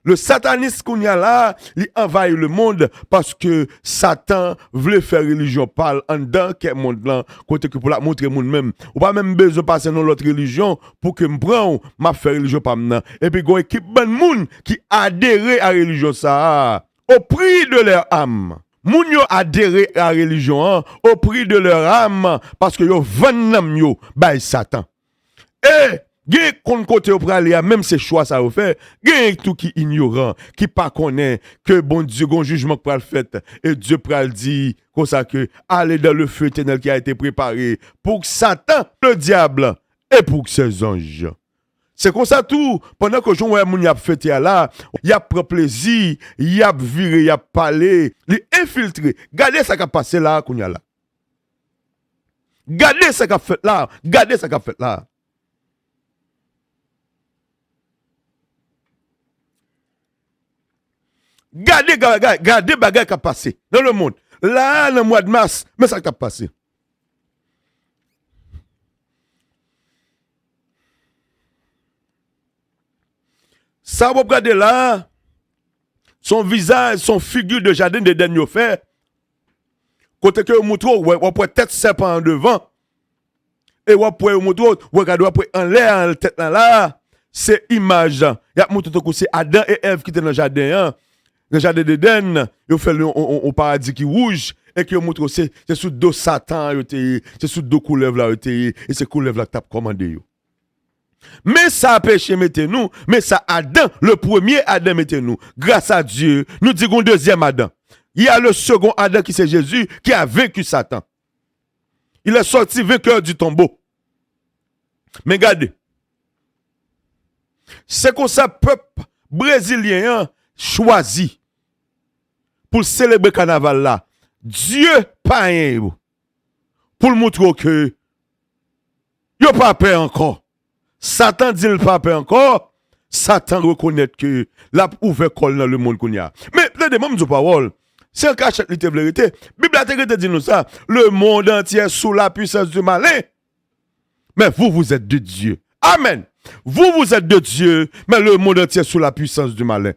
Le satanisme qu'on y a là, il envahit le monde parce que Satan voulait faire religion parle en dedans quel monde là, côté que pour la montrer monde même. Ou pas même besoin de passer dans l'autre religion pour que me prenne m'a faire religion pas maintenant. Et puis gon équipe bon monde qui adhéré à religion ça au prix de leur âme. Moun yo adhéré à la religion au prix de leur âme parce que yo vannam yo bay Satan. Et gen kon côté au pralia même ces choix ça au fait, gen tout qui ignorant, qui pas connaît que bon Dieu gon jugement pral fait et Dieu pral dit comme ça que aller dans le feu éternel qui a été préparé pour Satan, le diable et pour ses anges. C'est comme ça tout. Pendant que Jean moun y a fêté là, y a pris plaisir, y a viré, y a parlé, y a infiltré. Gardez ça qui a passé là, kounya là. Gardez ça qui a fait là. Gardez ça qui a fait là. Gardez bagay qui a passé dans le monde. Là, le mois de mars, mais ça qui a passé. Ça, vous regardez là, son visage, son figure de jardin de dernier fait. Côté que vous montrez, vous pouvez tête serpent en devant. Et vous pouvez montrer, vous regardez, vous pouvez en l'air, en tête là, c'est image. Il y a montré que c'est Adam et Ève qui étaient dans le jardin. Dans le jardin d'Éden, ils fait un paradis qui rouge. Et qui montre que c'est sous deux Satan, c'est sous deux couleuvres là, et c'est couleuvres là qui tapent commandé. Mais ça a péché, mettez-nous. Mais ça, Adam, le premier Adam, mettez-nous. Grâce à Dieu, nous disons deuxième Adam. Il y a le second Adam qui c'est Jésus, qui a vaincu Satan. Il est sorti vainqueur du tombeau. Mais regardez. C'est comme ça, peuple brésilien choisi pour célébrer le carnaval là. Dieu pas un pour le montrer que il n'y a pas peur encore. Satan dit le pape encore, Satan reconnaît que l'a ouvert col dans le monde qu'on y a. Mais les démons de parole, c'est un cachette de vérité. Bible a dit nous ça, le monde entier est sous la puissance du malin. Mais vous êtes de Dieu. Amen. Vous êtes de Dieu, mais le monde entier est sous la puissance du malin.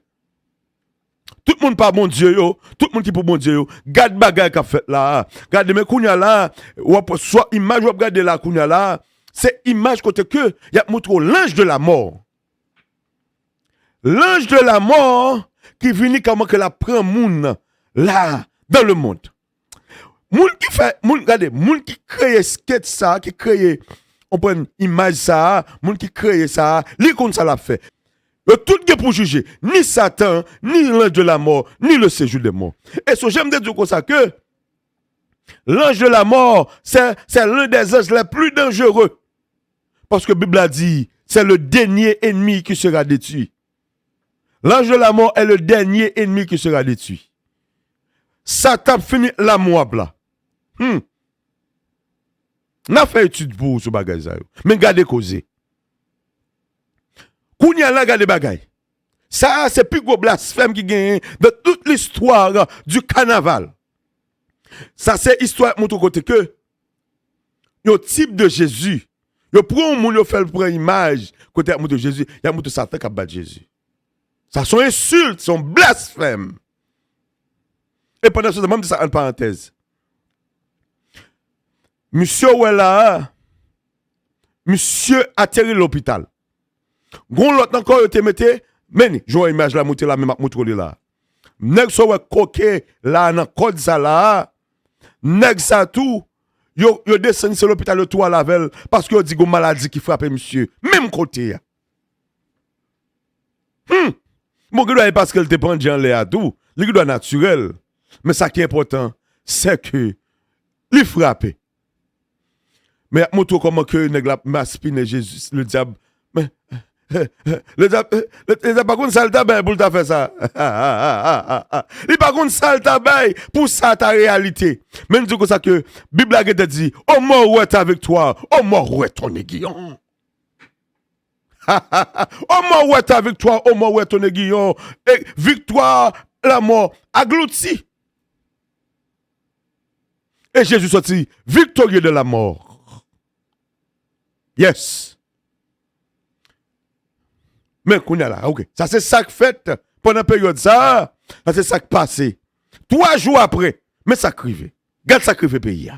Tout le monde pas bon Dieu yo, tout le monde qui pour bon Dieu yo, garde bagay qu'a fait là. Garde mais kounya là, soit image ou regarde là kounya là. C'est image côté que il y a montré l'ange de la mort. L'ange de la mort qui vient comment que la prend moun là dans le monde. Moun qui fait regardez, moun qui crée sketch ça, qui crée on prend image ça, moun qui crée ça, li comme ça l'a fait. Tout est pour juger ni Satan, ni l'ange de la mort, ni le séjour des morts. Et ce j'aime dire comme ça que l'ange de la mort, c'est l'un des anges les plus dangereux. Parce que la Bible a dit, c'est le dernier ennemi qui sera détruit. L'ange de la mort est le dernier ennemi qui sera détruit. Satan finit la moab là. N'a fait étude pour ce bagage. Mais gardez causé. Kounya là, gardez bagage. Ça, c'est plus gros blasphème qui gagne de toute l'histoire du carnaval. Ça, c'est histoire montre côté que le type de Jésus. Yo prend moun yo fait pour image côté de Jésus, il y a montre Satan qui bat Jésus. Ça sont insultes, sont blasphèmes. Et pendant ce temps, même ça en parenthèse. Monsieur ouais là, monsieur atterri l'hôpital. Gon l'autre encore te mette, mais je vois image la monter là même montre là. Nèg so ouais coquet là dans code ça là. Nèg ça tout yo descend sur l'hôpital le tout à lavel parce que yo dit gon maladie qui frappe monsieur même côté. Mon gars doit parce qu'elle te prend en l'air tout, li doit naturel. Mais ça qui est important, c'est que li frappe. Mais montre comment que nèg la maspine Jésus le diable. Mais le diable pas contre sale tabac pour t'a faire ça. Il pas contre sale tabac pour ça ta réalité. Même dit comme ça que Bible a dit "Oh mort ouais ta victoire, oh mort ouais ton aiguillon." Oh mort ouais ta victoire, oh mort ouais ton aiguillon. Et victoire la mort aglouti. Et Jésus sorti victorieux de la mort. Yes. Mais qu'on a là, ok. Ça c'est ça que fait pendant la période ça. Ça c'est ça qui passé. 3 jours après, mais ça crivé. Garde ça crivé pays.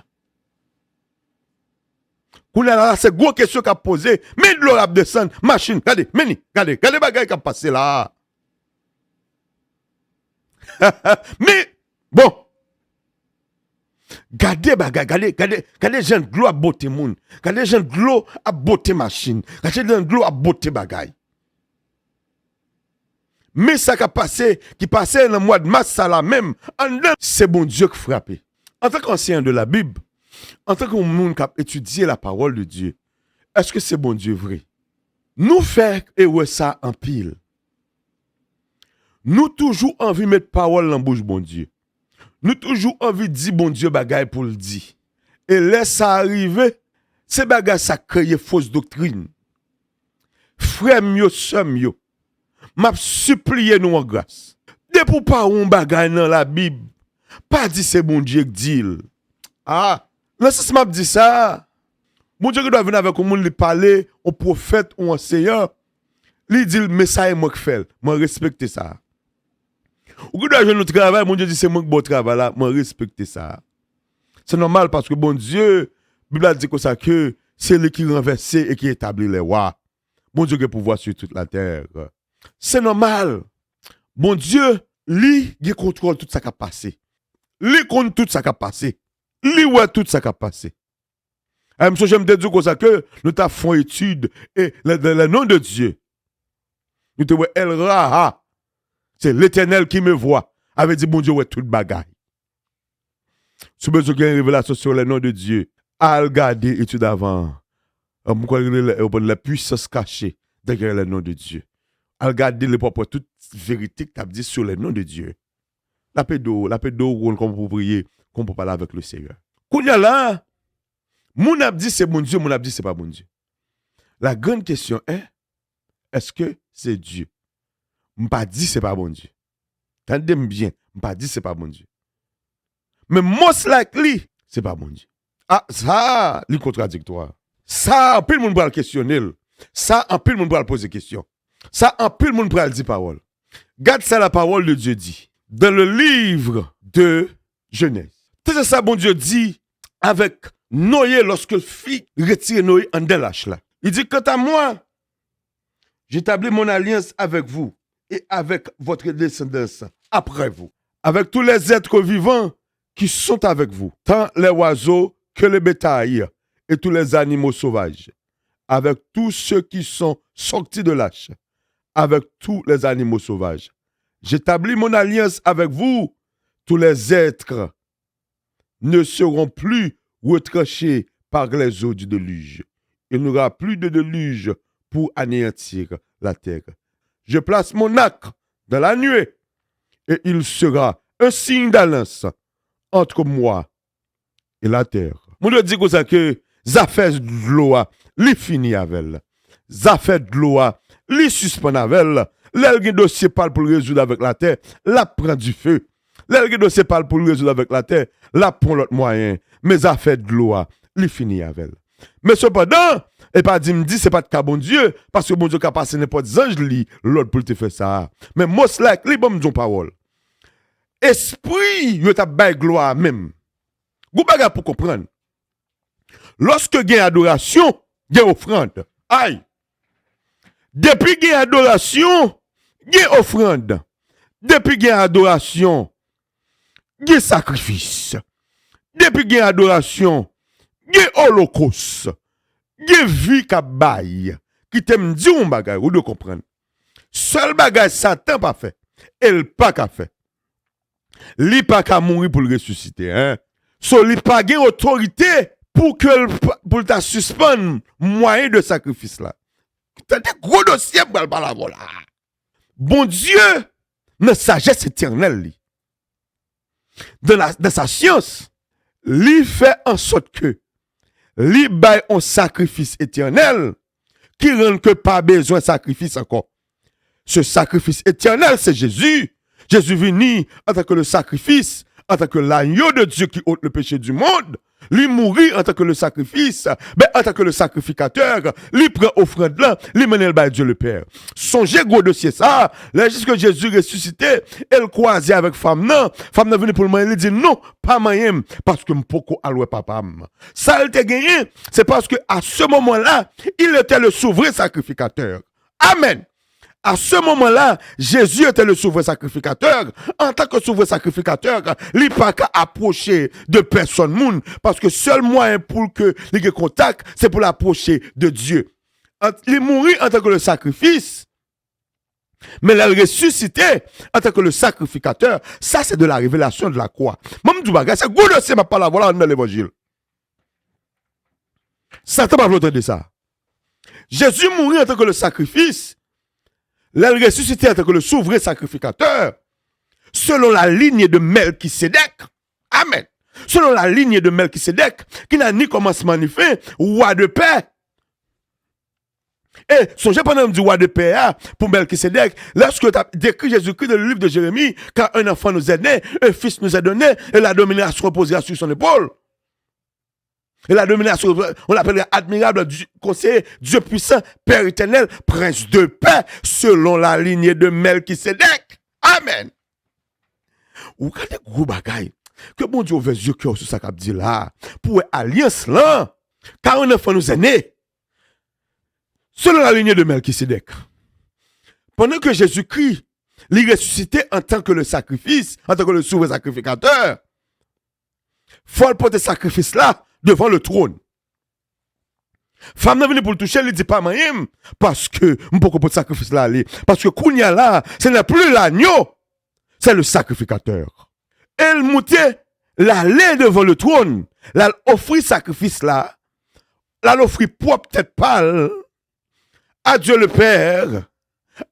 Qu'on a là, c'est gros question qu'a posé. Mais de l'eau a descendre, machine, regardez, regardez bagay qui a passé là. Mais bon. Gardez bagay, gardez gens de l'eau à beauté moun. Gardez gens de l'eau à beauté machine. Gardez gens de l'eau à beauté bagay. Mais ça qui a passé, qui passait dans le mois de mars, ça là même, c'est bon Dieu qui frappe. En tant qu'ancien de la Bible, en tant que monde qui a étudié la parole de Dieu, est-ce que c'est bon Dieu vrai? Nous faisons et ouais ça en pile. Nous toujours envie de mettre parole dans la bouche bon Dieu. Nous toujours envie de dire bon Dieu bagaille pour le dire. Et laisse ça arriver, c'est bagaille ça crée fausse doctrine. Frère mieux, sœur mieux. M'a supplié nous en grâce. De pour pas un bagay dans la Bible, pas dit c'est bon Dieu qui dit. Ah, là ça m'a dit ça. Bon Dieu qui doit venir avec un monde lui parler, un prophète ou un enseignant, lui dit mais ça est moi qui fais, moi respecte ça. Ou qui doit jouer notre travail, mon Dieu dit c'est moi qui bon travail là, moi respecte ça. C'est normal parce que bon Dieu, Bible a dit comme ça que c'est lui qui renverse et qui établit les rois. Bon Dieu qui a pouvoir sur toute la terre. C'est normal. Bon Dieu, lui, il contrôle tout ça qui a passé. Lui compte tout ça qui a passé. Lui ouais tout ça qui a passé. Monsieur, j'aime te dire comme ça que nous t'avons fait étude et le nom de Dieu. Nous te voyons El Raha. C'est l'Éternel qui me voit. Avait dit bon Dieu ouais toute bagaille. Si vous avez une révélation sur le nom de Dieu, à regarder étude avant. La puissance cachée derrière le nom de Dieu. À regarder les propres toute vérité que tu as dit sur le nom de Dieu. La paix d'eau, qu'on peut prier, qu'on peut parler avec le Seigneur. Quand il y a là, mon a dit c'est bon Dieu, mon a dit c'est pas bon Dieu. La grande question est, est-ce que c'est Dieu? Je pas dit c'est pas bon Dieu. Tendez-moi bien, je pas dit c'est pas bon Dieu. Mais most likely, c'est pas bon Dieu. Ah, ça, c'est contradictoire. Ça, en pile monde va le questionner. Ça, en pile monde va le poser question. Ça, en pile monde va le dire parole. Garde ça la parole de Dieu dit. Dans le livre de Genèse. C'est ça, bon Dieu dit avec Noé lorsque le fils retire Noé en de l'âge là. Il dit, quant à moi, j'établis mon alliance avec vous et avec votre descendance après vous. Avec tous les êtres vivants qui sont avec vous. Tant les oiseaux que le bétail et tous les animaux sauvages. Avec tous ceux qui sont sortis de l'âge. Avec tous les animaux sauvages. J'établis mon alliance avec vous. Tous les êtres ne seront plus retranchés par les eaux du déluge. Il n'y aura plus de déluge pour anéantir la terre. Je place mon arc dans la nuée et il sera un signe d'alliance entre moi et la terre. Mon Dieu dit comme ça que ça fait de l'eau, li fini avec elle. Ça fait de l'eau, li suspend avec elle. L'elgue dossier parle pour le résoudre avec la terre, la prend du feu. L'elgue dossier parle pour le résoudre avec la terre, la prend l'autre moyen. Mais ça fait de l'eau, li fini avec elle. Mais cependant, et pas dit me dit c'est pas de cas bon Dieu parce que bon Dieu a passé n'importe ange li l'autre pour te faire ça. Mais most likely bon Dieu parole. esprit, yo t'a bay gloire même. Vous baga pour comprendre. Lorsque il y a adoration, il y a offrande. Aïe. Depuis qu'il y a adoration, il y a offrande. Depuis qu'il y a adoration, il y a sacrifice. Depuis qu'il y a adoration, il y a holocauste. Il y a vie qui baille. Qui t'aime dire un bagage, vous devez comprendre. Seul bagage Satan pas fait. Elle pas qu'a fait. Li pas qu'à mourir pour le ressusciter. Hein? So, li pas gain autorité pour ta suspendre moyen de sacrifice là. T'as des gros dossiers pour le là. Bon Dieu, dans sagesse éternelle, dans sa science, li fait en sorte que li bail un sacrifice éternel qui rend que pas besoin de sacrifice encore. Ce sacrifice éternel, c'est Jésus. Jésus venu en tant que le sacrifice, en tant que l'agneau de Dieu qui ôte le péché du monde. Lui mourit en tant que le sacrifice, mais en tant que le sacrificateur, lui prend offrande là, lui mène le Dieu le Père. Songez gros dossier ça, là jusque Jésus ressuscité, elle croisait avec femme nan venue pour le manger, il dit non, pas moyen parce que m'poko alloué papa. Ça elle t'a gagné, c'est parce que à ce moment-là, il était le souverain sacrificateur. Amen. À ce moment-là, Jésus était le souverain sacrificateur. En tant que souverain sacrificateur, il n'a pas qu'à approcher de personne moun, parce que seul moyen pour que il ait contact, c'est pour l'approcher de Dieu. Il mourit en tant que le sacrifice, mais il a ressuscité en tant que le sacrificateur. Ça, c'est de la révélation de la croix. Même du bagage, c'est good aussi, ma parole, voilà dans l'évangile. Satan m'a voulu de ça. Jésus mourit en tant que le sacrifice. Là, il ressuscité en tant que le souverain sacrificateur, selon la ligne de Melchisédek. Amen. Selon la ligne de Melchisédek, qui n'a ni commencement ni fin, roi de paix. Et songez pendant du roi de paix pour Melchisédek, lorsque tu as décrit Jésus-Christ dans le livre de Jérémie, car un enfant nous est né, un fils nous est donné, et la domination reposera sur son épaule. Et la domination, on l'appelle admirable, conseiller, Dieu puissant, Père éternel, prince de paix, selon la lignée de Melchisédek. Amen. Ou quand des gros bagailles, que bon Dieu ouvre les yeux sur ça qu'a dit là, pour alliance là, car un enfant nous est né, selon la lignée de Melchisédek. Pendant que Jésus-Christ, il ressuscité en tant que le sacrifice, en tant que le souverain sacrificateur, faut porter sacrifice là, devant le trône. Femme n'est venue pour le toucher, elle dit pas moyen, parce que, je ne peux pas sacrifice là, parce que Kounia là, ce n'est plus l'agneau, c'est le sacrificateur. Elle montait, l'aller devant le trône, elle offrit sacrifice là, elle offrit propre tête pâle à Dieu le Père,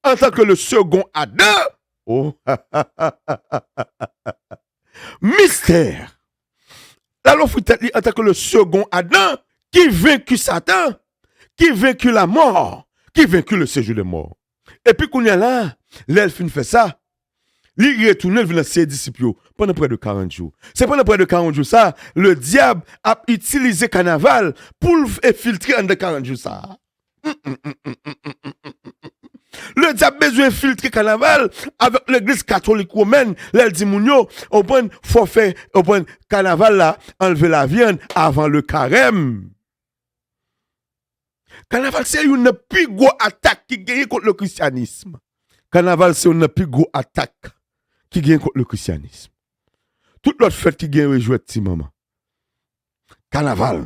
en tant que le second Adam. Oh, mystère. La l'offre en tant que le second Adam qui vaincu Satan, qui vaincu la mort, qui vaincu le séjour de mort. Et puis qu'on y a là, l'elfe fait ça, il retourne vers ses disciples pendant près de 40 jours. C'est pendant près de 40 jours ça, le diable a utilisé carnaval pour filtrer en de 40 jours ça. Le diable a besoin de filtrer carnaval avec l'église catholique romaine. L'elle dit mounio, on prend forfait, on prend carnaval là, enlever la viande avant le carême. Carnaval c'est une plus grosse attaque qui gagne contre le christianisme. Carnaval c'est une plus grosse attaque qui gagne contre le christianisme. Toute l'autre fête qui gagne jouer petit maman. Carnaval.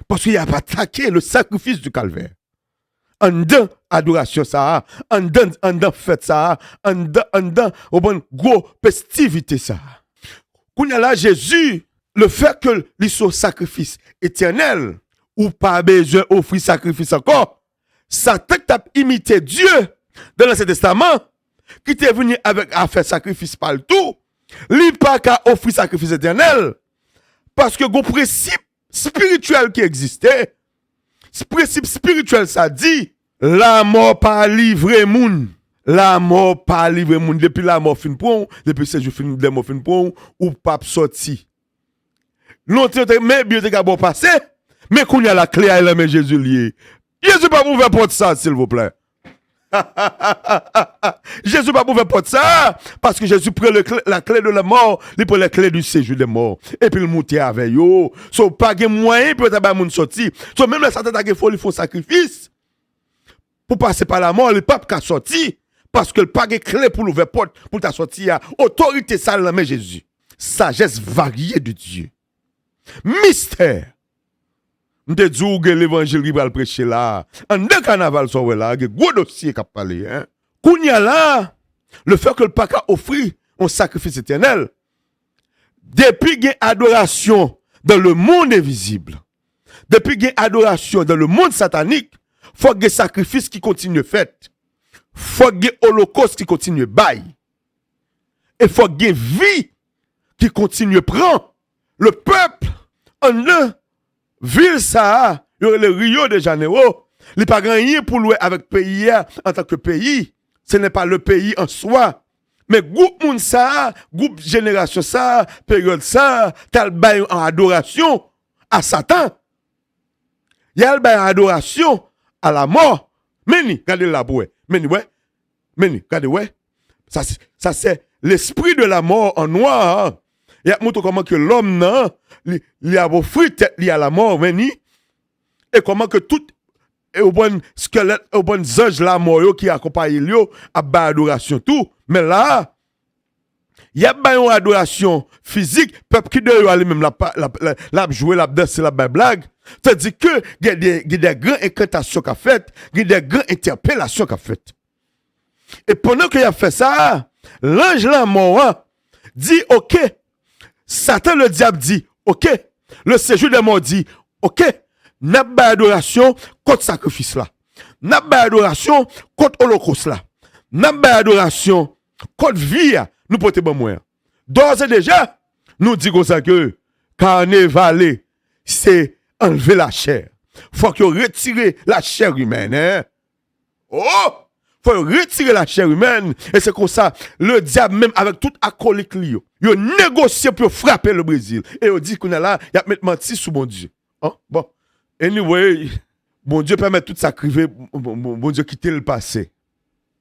Parce qu'il a pas attaqué le sacrifice du calvaire. En dedans adoration ça, en dedans fête ça, en dedans au bon gros festivité ça. Quand là Jésus, le fait que il soit sacrifice éternel ou pas besoin offrir sacrifice encore, Satan t'a imité Dieu dans l'Ancien Testament qui était venu avec à faire sacrifice partout, lui pas qu'à offrir sacrifice éternel parce que le principe spirituel qui existait, ce principe spirituel ça dit la mort pas livré moun. La mort pas livré moun. Depuis la mort fin pour, depuis ce jour fin de mort fin pour, ou pas sorti. Longtemps, mais bien te bon passé, mais qu'on y a la clé à la main Jésus lié. Jésus pas ouvert porte ça, s'il vous plaît. Jésus pas ouvert porte ça parce que Jésus prend la clé de la mort, il prend la clé du séjour des morts et puis il monte avec yo. So pas de moyen pour ta moun sorti. So même le Satan t'a il faut sacrifice pour passer par la mort, le pape qui sorti parce que le pas de clé pour l'ouvrir porte pour ta sortir. Autorité ça dans main Jésus. Sagesse variée de Dieu. Mystère. M'te dit que l'évangile qui va le prêcher là. En deux carnaval so là, gros dossier qu'a parlé hein. Kounya là, le fait que le pas offrir un sacrifice éternel. Depuis qu'il y a adoration dans le monde invisible. Depuis qu'il y a adoration dans le monde satanique, faut qu'il y ait sacrifice qui continue fait. Faut qu'il y ait holocauste qui continue bail. Et faut qu'il y ait vie qui continue prend. Le peuple en un ville ça, le Rio de Janeiro, il n'y a pas rien pour louer avec pays en tant que pays. Ce n'est pas le pays en soi. Mais groupe moun ça, groupe génération ça, période ça, tel bail en adoration à Satan. Il y a le bail en adoration à la mort. Meni, regardez là pour Meni, ouais. Meni, regardez, ouais. Ça c'est l'esprit de la mort en noir. Hein. Il y a montré comment que l'homme, non, il a offert tête à la mort, Meni. Et comment que tout au bon squelette, au bon ange la mort qui accompagne lui à bas adoration tout. Mais là, il y a une adoration physique, peuple qui doit aller même la jouer, la danser, la blague. C'est-à-dire que il y a des grandes incantations qu'a fait, il y a des grandes interpellations qu'a fait. Et pendant qu'il a fait ça, l'ange la mort dit OK. Satan le diable dit OK. Le séjour des morts dit OK. N'a pas adoration contre sacrifice là. N'a pas adoration contre holocauste là. N'a pas adoration contre vie nous porter bon moyen. D'ores et déjà, nous disons ça que carnavaler c'est enlever la chair. Faut que retirer la chair humaine hein. Oh! Faut retirer la chair humaine et c'est comme ça le diable même avec tout acolyte li yo négocié pour frapper le Brésil et il dit qu'on est là, il a mettre menti sous bon Dieu. Hein? Bon. Anyway, bon Dieu permet tout ça criver, bon Dieu quitter le passé.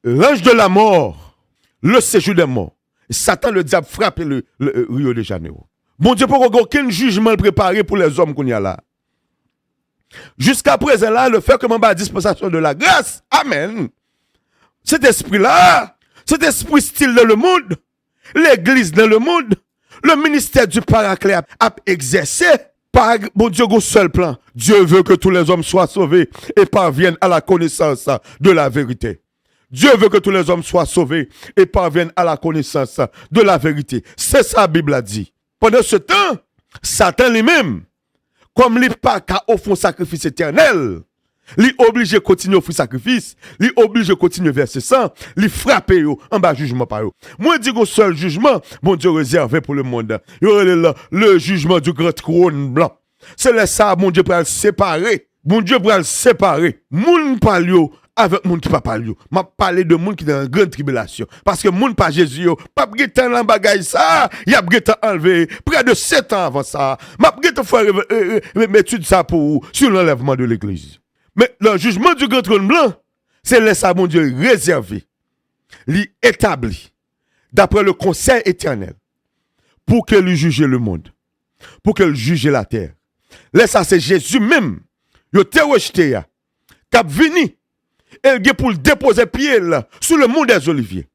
L'ange de la mort, le séjour des morts. Satan le diable frappe le Rio de Janeiro. Bon Dieu, pour aucun jugement préparé pour les hommes qu'on y a là. Jusqu'à présent là, le fait que m'en bas dispensation de la grâce, amen. Cet esprit-là, cet esprit style dans le monde, l'église dans le monde, le ministère du Paraclet a exercé par bon Dieu au seul plan. Dieu veut que tous les hommes soient sauvés et parviennent à la connaissance de la vérité. Dieu veut que tous les hommes soient sauvés et parviennent à la connaissance de la vérité. C'est ça la Bible a dit. Pendant ce temps, Satan lui-même, comme il n'a pas qu'à offrir un sacrifice éternel, il est obligé de continuer à offrir sacrifice, il est obligé de continuer à verser sang, il frappe en bas jugement par eux. Moi, je dis qu'un seul jugement, bon Dieu réservé pour le monde. Il y aura le jugement du grand trône blanc. C'est là ça, bon Dieu pour le séparer. Bon Dieu pour le séparer. Moun parle avec moun qui pas parle. M'a parlé de moun qui dans une grande tribulation. Parce que moun pas Jésus, pas bretan dans bagaille ça, y a bretan enlevé près de 7 ans avant ça. M'a bretan faire étude ça pour sur l'enlèvement de l'église. Mais le jugement du grand trône blanc, c'est là ça mon Dieu réservé, établi d'après le conseil éternel pour que lui juge le monde, pour que lui juge la terre. Là ça c'est Jésus même, il a rejeté cap vini et pour déposer pied là sous le mont des Oliviers.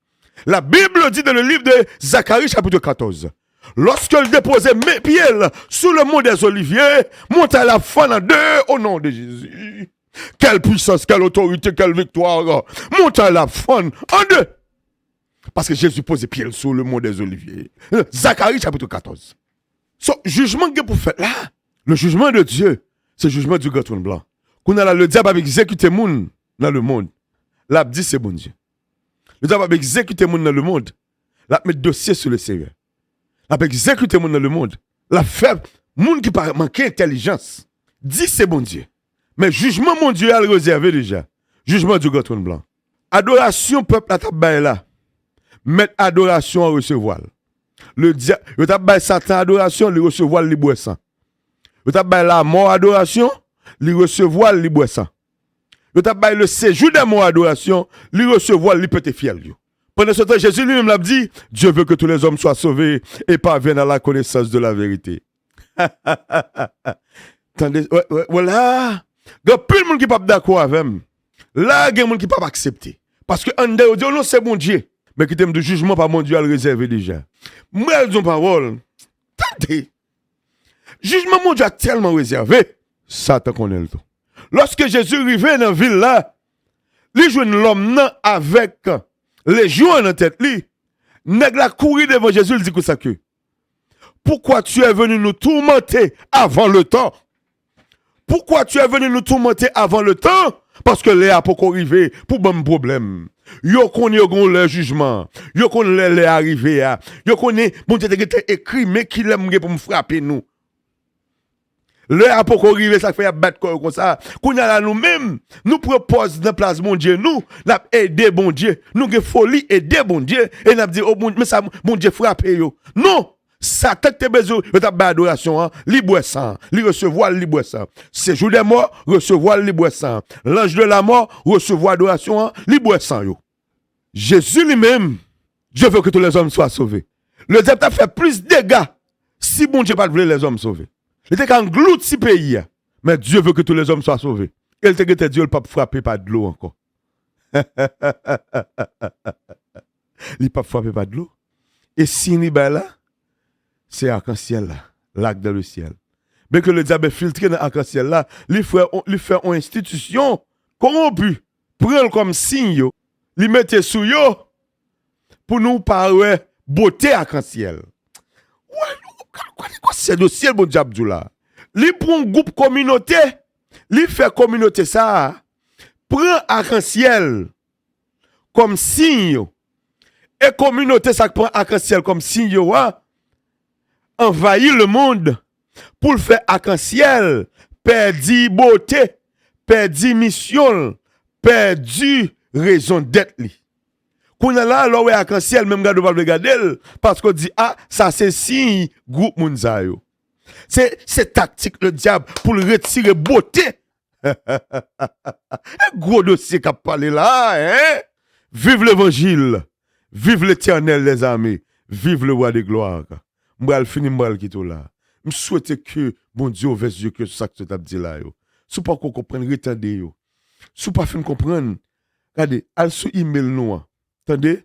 La Bible dit dans le livre de Zacharie chapitre 14. Lorsqu'il déposait mes pieds là, sous le mont des Oliviers, monte à la fin en deux au nom de Jésus. Quelle puissance, quelle autorité, quelle victoire. Monte à la fin en deux. Parce que Jésus posait pied sous le mont des Oliviers. Zacharie chapitre 14. Jugement que vous faites là, le jugement de Dieu, c'est le jugement du grand trône blanc. Qu'on a là, le diable a exécuté moun dans le monde. Là, dit c'est bon Dieu. Le diable a exécuté moun dans le monde. Là, met dossier sur le Seigneur. Là, a exécuté moun dans le monde. Là, fait moun qui manque intelligence. Dit c'est bon Dieu. Mais jugement mon Dieu a réservé déjà. Jugement du grand trône blanc. Adoration peuple à tabaye là. Mettre adoration à recevoir. Le diable, le tabaye Satan adoration, le recevoir le bois sang. Le tabaye la mort adoration, le recevoir le bois sang. Le tabaye le séjour de mort adoration, le recevoir le pété fiel. Pendant ce temps, Jésus lui-même l'a dit, Dieu veut que tous les hommes soient sauvés et parviennent à la connaissance de la vérité. Attendez, voilà. Il y a plus de monde qui n'est pas d'accord avec moi. Là, il y a des gens qui ne peuvent pas accepter. Parce que en dehors, non, c'est mon Dieu. Mais qui t'aime de jugement par mon Dieu à le réserver déjà. Moi, elles ont parole. Attendez. Jugement, mon Dieu a tellement réservé. Satan connaît le tout. Lorsque Jésus arrivait dans la ville là, il joue l'homme avec les joueurs en tête. Nèg la courir devant Jésus, il dit que ça que. Pourquoi tu es venu nous tourmenter avant le temps? Pourquoi tu es venu nous tourmenter avant le temps? Parce que les a pas arrivé pour bon problème. Yo connaît le jugement. Yo connaît les arrivé. Yo connaît bon Dieu était écrit mais qui l'aime pour me frapper nous. Le a pas arrivé ça fait battre comme ça. Qu'on a là nous-mêmes, nous propose dans place mon Dieu nous, n'a aider bon Dieu. Nous que folie aider bon Dieu et n'a dit oh bon mais ça bon Dieu frapper yo. Non. Satan te besoin de ta adoration, libre sang, li recevoir libre sang. Séjour des morts, recevoir libre sang. L'ange de la mort, recevoir adoration, libre sang yo. Jésus lui-même, Dieu veut que tous les hommes soient sauvés. Le diable a fait plus de dégâts si bon Dieu pas voulait les hommes sauvés. Il était qu'englouti ce pays, mais Dieu veut que tous les hommes soient sauvés. Il était que Dieu le pas frapper par de l'eau encore. Il pas frapper par de l'eau. Et si il est là, c'est arc-en-ciel là, lac dans le ciel. Mais que le diable filtré dans l'arc-en-ciel là, il fait une institution corrompue, prendre comme signe, il mette sous yo pour nous parler beauté arc-en-ciel. Ouais, c'est le ciel, bon diable là. Il prend un groupe communauté, il fait communauté ça, prend arc-en-ciel comme signe, et communauté ça prend arc-en-ciel comme signe, envahir le monde pour le faire arc-en-ciel, perdu beauté, perdu mission, perdu raison d'être. Qu'on a là, alors arc-en-ciel, même gars pas regarder parce qu'on dit ah ça c'est signe groupe Mounzayo. C'est tactique le diable pour le retirer beauté. Un gros dossier qu'a parlé là, hein? Vive l'évangile, vive l'Éternel les armées, vive le roi de gloire. M'bral fini m'bral qui tout là. Je souhaite que bon Dieu ouvre les yeux que ça que tu as dit là yo. Si pas qu'on comprenne retardé yo. Si pas fin comprendre. Regardez, al sous email nous. Attendez?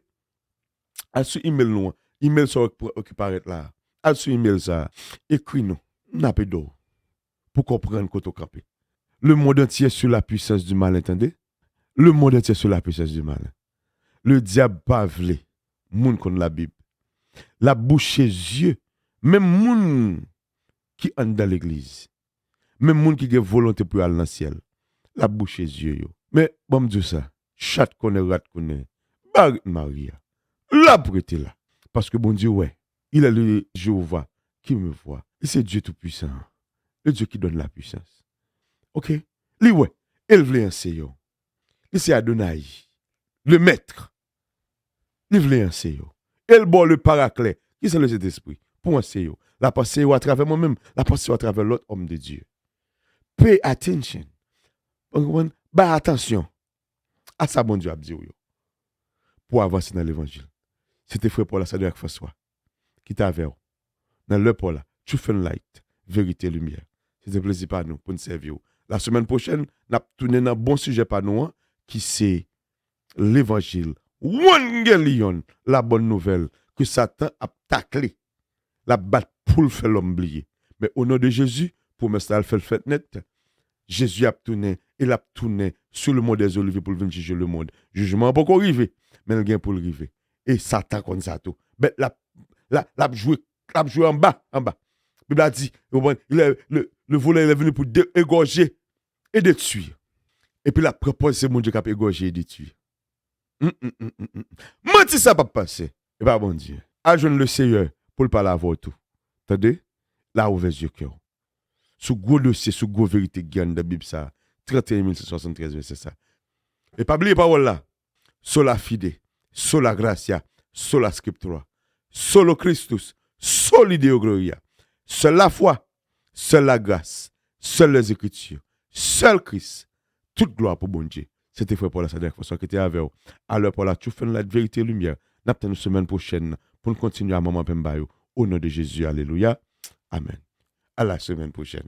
Al sous email nous. Email ça qui paraît là. Al sous email ça. Écris nous. N'a pas d'eau. Pour comprendre qu'on campé. Le monde entier sur la puissance du mal, entendez? Le monde entier sur la puissance du mal. Le diable pas vle moun kon la Bible. La bouche yeux. Même moun qui entre dans l'église, même moun qui a volonté pour aller dans le ciel, la bouche yeux yo. Mais bon Dieu ça, chat connaît rat connaît, barit Maria, la prêté là, parce que bon Dieu ouais, il est le Jéhovah qui me voit, et c'est Dieu tout puissant, le Dieu qui donne la puissance. OK, lui ouais, il veut enseigner. Il c'est Adonai, le maître. Il veut enseigner. Il bon le paraclet, qui c'est le Saint-Esprit. Pour enseigner. La pensée à travers moi-même, la pensée à travers l'autre homme de Dieu. Pay attention. Bah attention à ça, bon Dieu a dit pour avancer dans l'évangile. C'était frère Paul, ça doit être François, qui t'a avec dans le Paul, tu fais une light, vérité, lumière. C'est un plaisir pour nous, pour nous servir. La semaine prochaine, nous allons tourner dans un bon sujet pour nous, qui c'est l'évangile. Wangelion, la bonne nouvelle, que Satan a taclé. La batte pour le faire l'oublier. Mais au nom de Jésus, pour me faire le fait net, Jésus a tourné, il a tourné sur le monde des oliviers pour venir juger le monde. Jugement n'a pas encore arrivé, mais il vient pour arriver. Et Satan comme ça tout. Mais l'a joué en bas, en bas. La Bible a dit, le volet est venu pour égorger et détruire. Et puis la propose c'est mon Dieu qui a égorgé et détruire. Menti ça pas passer. Et pas bon Dieu. Ajoute le Seigneur pour le parler à vous tout. Attendez? Là, ouvert yeux cœur. Sous gros dossier, sous gros vérité qui de la Bible, ça. 31 173, c'est ça. Et pas oublier parole là. Sola fide, sola gratia, sola scriptura, solo Christus, soli Deo gloria. Seule la foi, seule la grâce, seule les Écritures, seul Christ. Toute gloire pour bon Dieu. C'était frère Paul, la dernière fois qui était avec vous. Alors, Paul, tu fais la vérité et lumière. N'a pas une semaine prochaine pour nous continuer à moment Pembayo. Au nom de Jésus, alléluia. Amen. À la semaine prochaine.